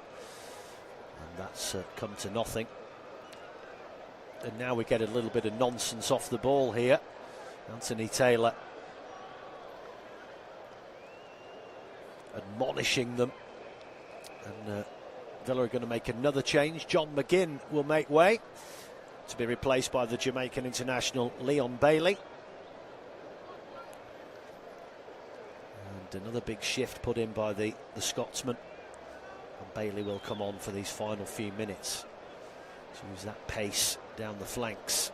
and that's come to nothing. And now we get a little bit of nonsense off the ball here. Anthony Taylor admonishing them, and Villa are going to make another change. John McGinn will make way to be replaced by the Jamaican international Leon Bailey. And another big shift put in by the Scotsman, and Bailey will come on for these final few minutes to use that pace down the flanks.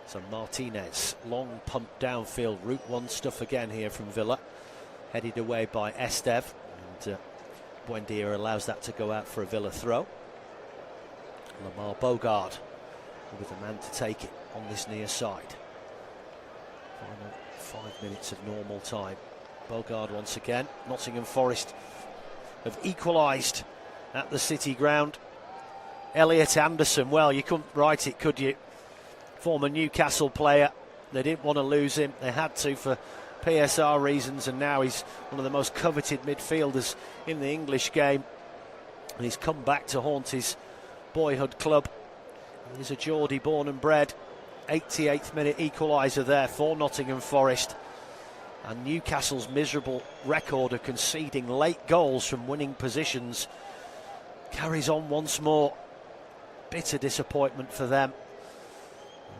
So Martinez, long punt downfield, route one stuff again here from Villa, headed away by Estev, and Buendia allows that to go out for a Villa throw. Lamar Bogard will be the man to take it on this near side. Final 5 minutes of normal time. Bogard once again. Nottingham Forest have equalised at the City ground. Elliot Anderson, well, you couldn't write it, could you? Former Newcastle player. They didn't want to lose him. They had to for PSR reasons, and now he's one of the most coveted midfielders in the English game. And he's come back to haunt his boyhood club. He's a Geordie born and bred. 88th minute equaliser there for Nottingham Forest. And Newcastle's miserable record of conceding late goals from winning positions carries on once more. Bitter disappointment for them.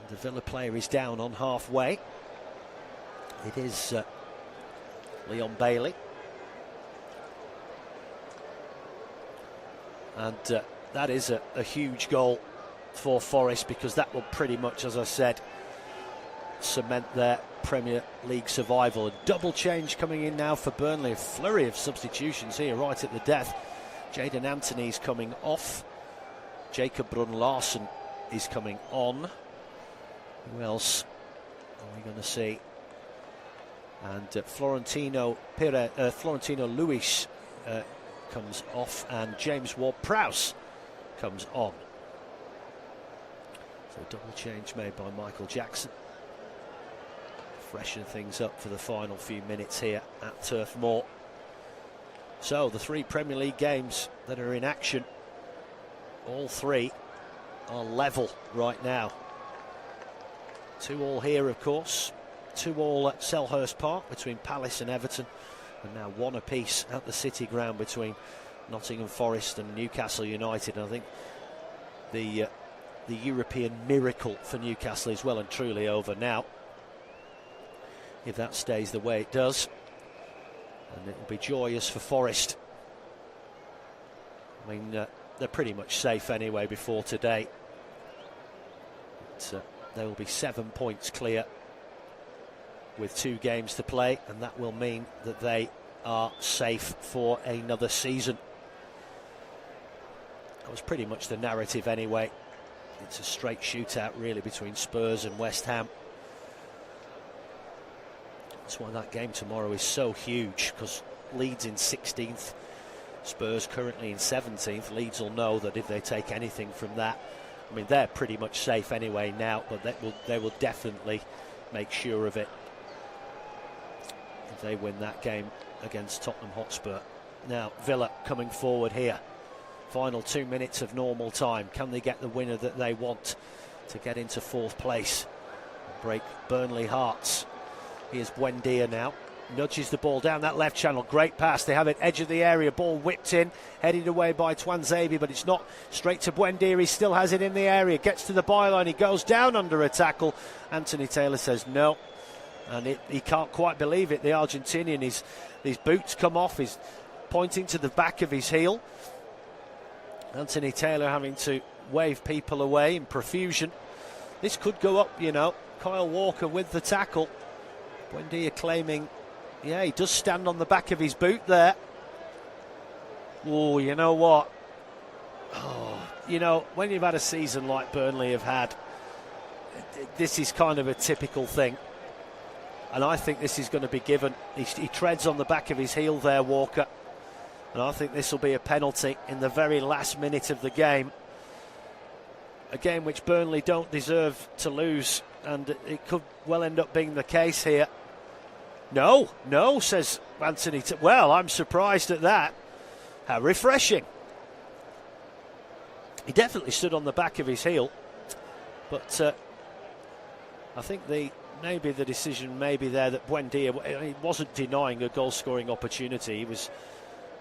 And the Villa player is down on halfway. It is Leon Bailey. And that is a huge goal for Forest, because that will pretty much, as I said, cement their Premier League survival. A double change coming in now for Burnley. A flurry of substitutions here right at the death. Jadon Anthony's coming off. Jacob Brun-Larsen is coming on. Who else are we going to see? And Florentino Luis comes off, and James Ward-Prowse comes on. So double change made by Michael Jackson. Freshen things up for the final few minutes here at Turf Moor. So the 3 Premier League games that are in action, all 3 are level right now. 2-2 here, of course. 2-2 at Selhurst Park between Palace and Everton, and now 1 apiece at the City ground between Nottingham Forest and Newcastle United. And I think the European miracle for Newcastle is well and truly over now, if that stays the way it does. And it will be joyous for Forest. I mean, they're pretty much safe anyway before today. They will be 7 points clear with 2 games to play, and that will mean that they are safe for another season. That was pretty much the narrative anyway. It's a straight shootout really between Spurs and West Ham. That's why that game tomorrow is so huge, because Leeds in 16th, Spurs currently in 17th. Leeds will know that if they take anything from that, I mean, they're pretty much safe anyway now, but they will definitely make sure of it. they win that game against Tottenham Hotspur. Now Villa coming forward here. Final 2 minutes of normal time. Can they get the winner that they want to get into 4th place? Break Burnley hearts. Here's Buendia now. Nudges the ball down that left channel. Great pass. They have it edge of the area. Ball whipped in. Headed away by Tuanzebe, but it's not straight to Buendia. He still has it in the area. Gets to the byline. He goes down under a tackle. Anthony Taylor says no. And he can't quite believe it. The Argentinian, his boots come off. He's pointing to the back of his heel. Anthony Taylor having to wave people away in profusion. This could go up, you know. Kyle Walker with the tackle. Buendia claiming, yeah, he does stand on the back of his boot there. Oh, you know what? Oh, you know, when you've had a season like Burnley have had, this is kind of a typical thing. And I think this is going to be given. He treads on the back of his heel there, Walker. And I think this will be a penalty in the very last minute of the game. A game which Burnley don't deserve to lose, and it could well end up being the case here. No, says Anthony. Well, I'm surprised at that. How refreshing. He definitely stood on the back of his heel, but I think maybe the decision may be there that Buendia, he wasn't denying a goal-scoring opportunity. He was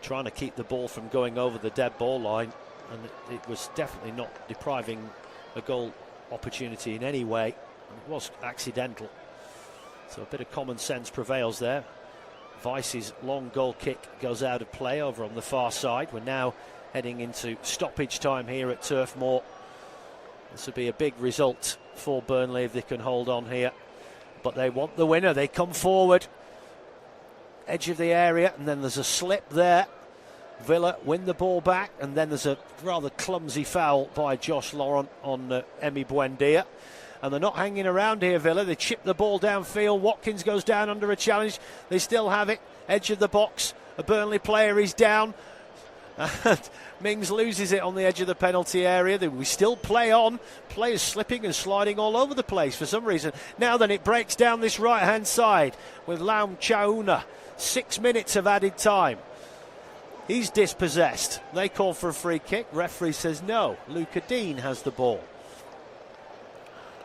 trying to keep the ball from going over the dead ball line, and it was definitely not depriving a goal opportunity in any way. It was accidental. So a bit of common sense prevails there. Vice's long goal kick goes out of play over on the far side. We're now heading into stoppage time here at Turf Moor. This would be a big result for Burnley if they can hold on here. But they want the winner. They come forward. Edge of the area, and then there's a slip there. Villa win the ball back, and then there's a rather clumsy foul by Josh Laurent on Emi Buendia. And they're not hanging around here, Villa. They chip the ball downfield. Watkins goes down under a challenge. They still have it. Edge of the box. A Burnley player is down. And Mings loses it on the edge of the penalty area. We still play on. Players slipping and sliding all over the place for some reason. Now then, it breaks down this right-hand side with Laum Chauna. 6 minutes of added time. He's dispossessed. They call for a free kick. Referee says no. Luca Dean has the ball.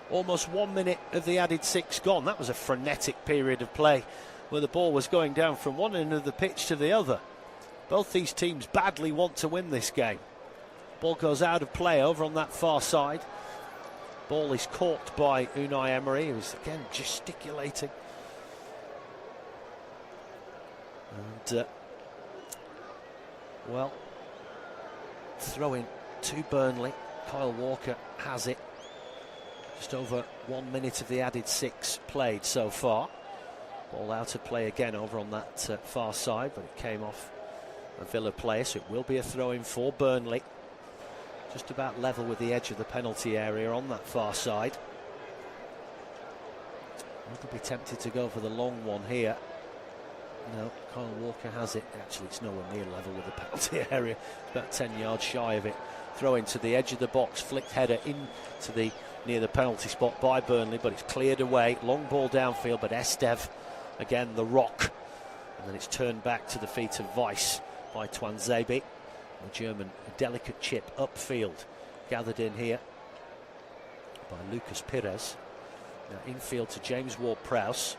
Almost 1 minute of the added 6 gone. That was a frenetic period of play where the ball was going down from one end of the pitch to the other. Both these teams badly want to win this game. Ball goes out of play over on that far side. Ball is caught by Unai Emery, who's again gesticulating. And, well, throw in to Burnley. Kyle Walker has it. Just over 1 minute of the added 6 played so far. Ball out of play again over on that far side, but it came off a Villa player, so it will be a throw-in for Burnley. Just about level with the edge of the penalty area on that far side. I could be tempted to go for the long one here. No, Kyle Walker has it. Actually, it's nowhere near level with the penalty area. About 10 yards shy of it. Throw into the edge of the box, flicked header into the near the penalty spot by Burnley, but it's cleared away. Long ball downfield, but Estev, again, the rock. And then it's turned back to the feet of Vice by Tuanzebe. The German, a delicate chip upfield, gathered in here by Lucas Pires. Now infield to James Ward-Prowse.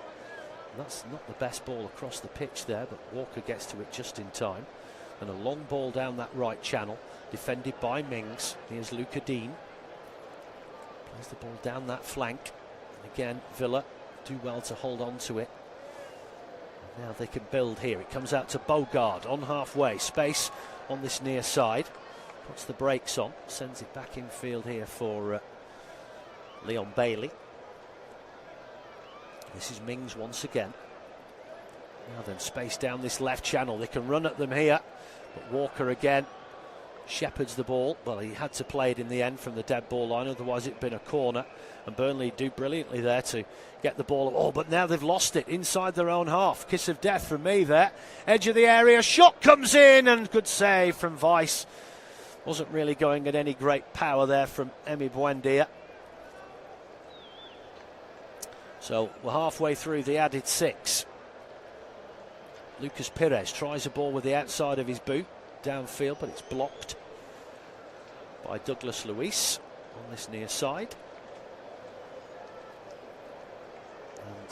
That's not the best ball across the pitch there, but Walker gets to it just in time. And a long ball down that right channel, defended by Mings. Here's Luca Dean. Plays the ball down that flank. And again, Villa do well to hold on to it. And now they can build here. It comes out to Bogard on halfway. Space on this near side. Puts the brakes on. Sends it back infield here for Leon Bailey. This is Mings once again. Now then, space down this left channel. They can run at them here. But Walker again shepherds the ball. Well, he had to play it in the end from the dead ball line, otherwise it'd been a corner. And Burnley do brilliantly there to get the ball. Oh, but now they've lost it inside their own half. Kiss of death from me there. Edge of the area. Shot comes in, and good save from Vice. Wasn't really going at any great power there from Emi Buendia. So we're halfway through the added 6. Lucas Pires tries a ball with the outside of his boot downfield, but it's blocked by Douglas Luiz on this near side.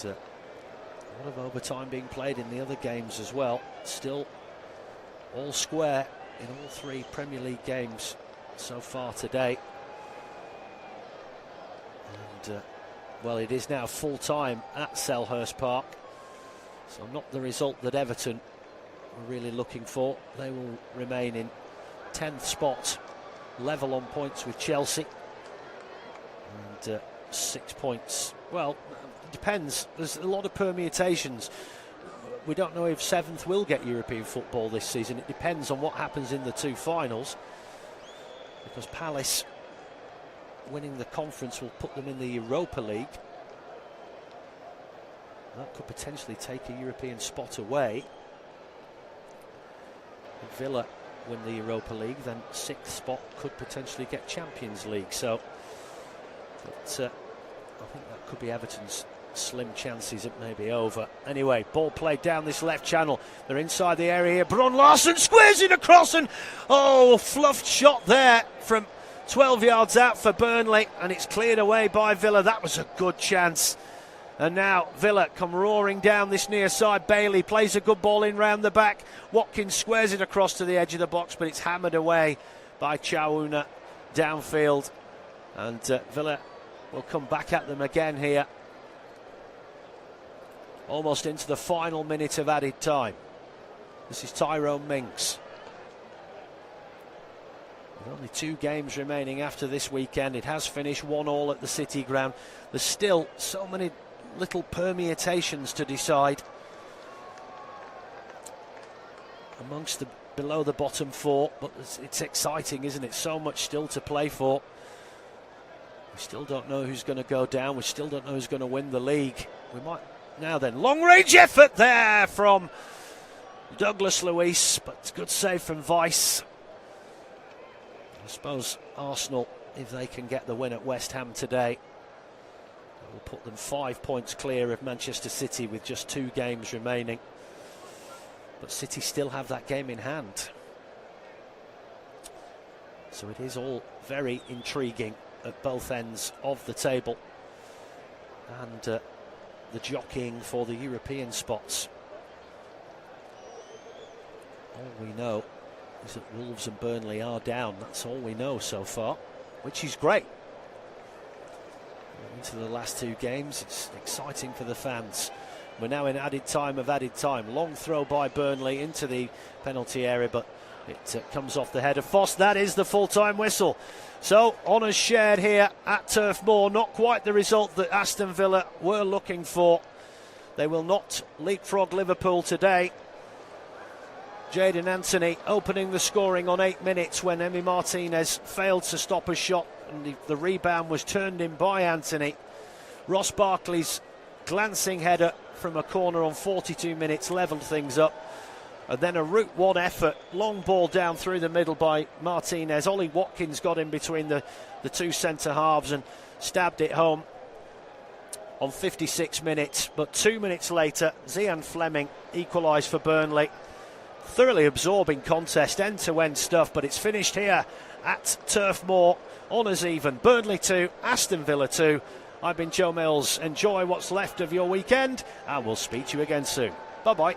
And a lot of overtime being played in the other games as well. Still all square in all 3 Premier League games so far today. And well, it is now full time at Selhurst Park, so not the result that Everton were really looking for. They will remain in 10th spot, level on points with Chelsea, and 6 points. Well, it depends. There's a lot of permutations. We don't know if 7th will get European football this season. It depends on what happens in the 2 finals, because Palace winning the conference will put them in the Europa League. That could potentially take a European spot away. If Villa win the Europa League, then 6th spot could potentially get Champions League. So, but I think that could be Everton's slim chances. It may be over. Anyway, ball played down this left channel. They're inside the area here. Bron Larsen squares it across, and fluffed shot there from 12 yards out for Burnley, and it's cleared away by Villa. That was a good chance. And now Villa come roaring down this near side. Bailey plays a good ball in round the back. Watkins squares it across to the edge of the box, but it's hammered away by Chauna downfield. And Villa will come back at them again here, almost into the final minute of added time. This is Tyrone Mings. With only 2 games remaining after this weekend, it has finished 1-1 at the City Ground. There's still so many little permutations to decide amongst the below the bottom 4, but it's exciting, isn't it? So much still to play for. We still don't know who's going to go down. We still don't know who's going to win the league. We might now then. Long range effort there from Douglas Luiz, but good save from Weiss. I suppose Arsenal, if they can get the win at West Ham today, will put them 5 points clear of Manchester City with just 2 games remaining. But City still have that game in hand. So it is all very intriguing at both ends of the table. And the jockeying for the European spots. All we know is that Wolves and Burnley are down. That's all we know so far, which is great. Into the last 2 games, it's exciting for the fans. We're now in added time of added time. Long throw by Burnley into the penalty area, but it comes off the head of Foss. That is the full-time whistle. So, honours shared here at Turf Moor. Not quite the result that Aston Villa were looking for. They will not leapfrog Liverpool today. Jadon Anthony opening the scoring on 8 minutes when Emi Martinez failed to stop a shot, and the rebound was turned in by Anthony. Ross Barkley's glancing header from a corner on 42 minutes levelled things up. And then a route 1 effort, long ball down through the middle by Martinez. Ollie Watkins got in between the 2 centre halves and stabbed it home on 56 minutes. But 2 minutes later, Zian Fleming equalised for Burnley. Thoroughly absorbing contest, end-to-end stuff, but it's finished here at Turf Moor. Honours even. Burnley 2, Aston Villa 2. I've been Joe Mills. Enjoy what's left of your weekend, and we'll speak to you again soon. Bye-bye.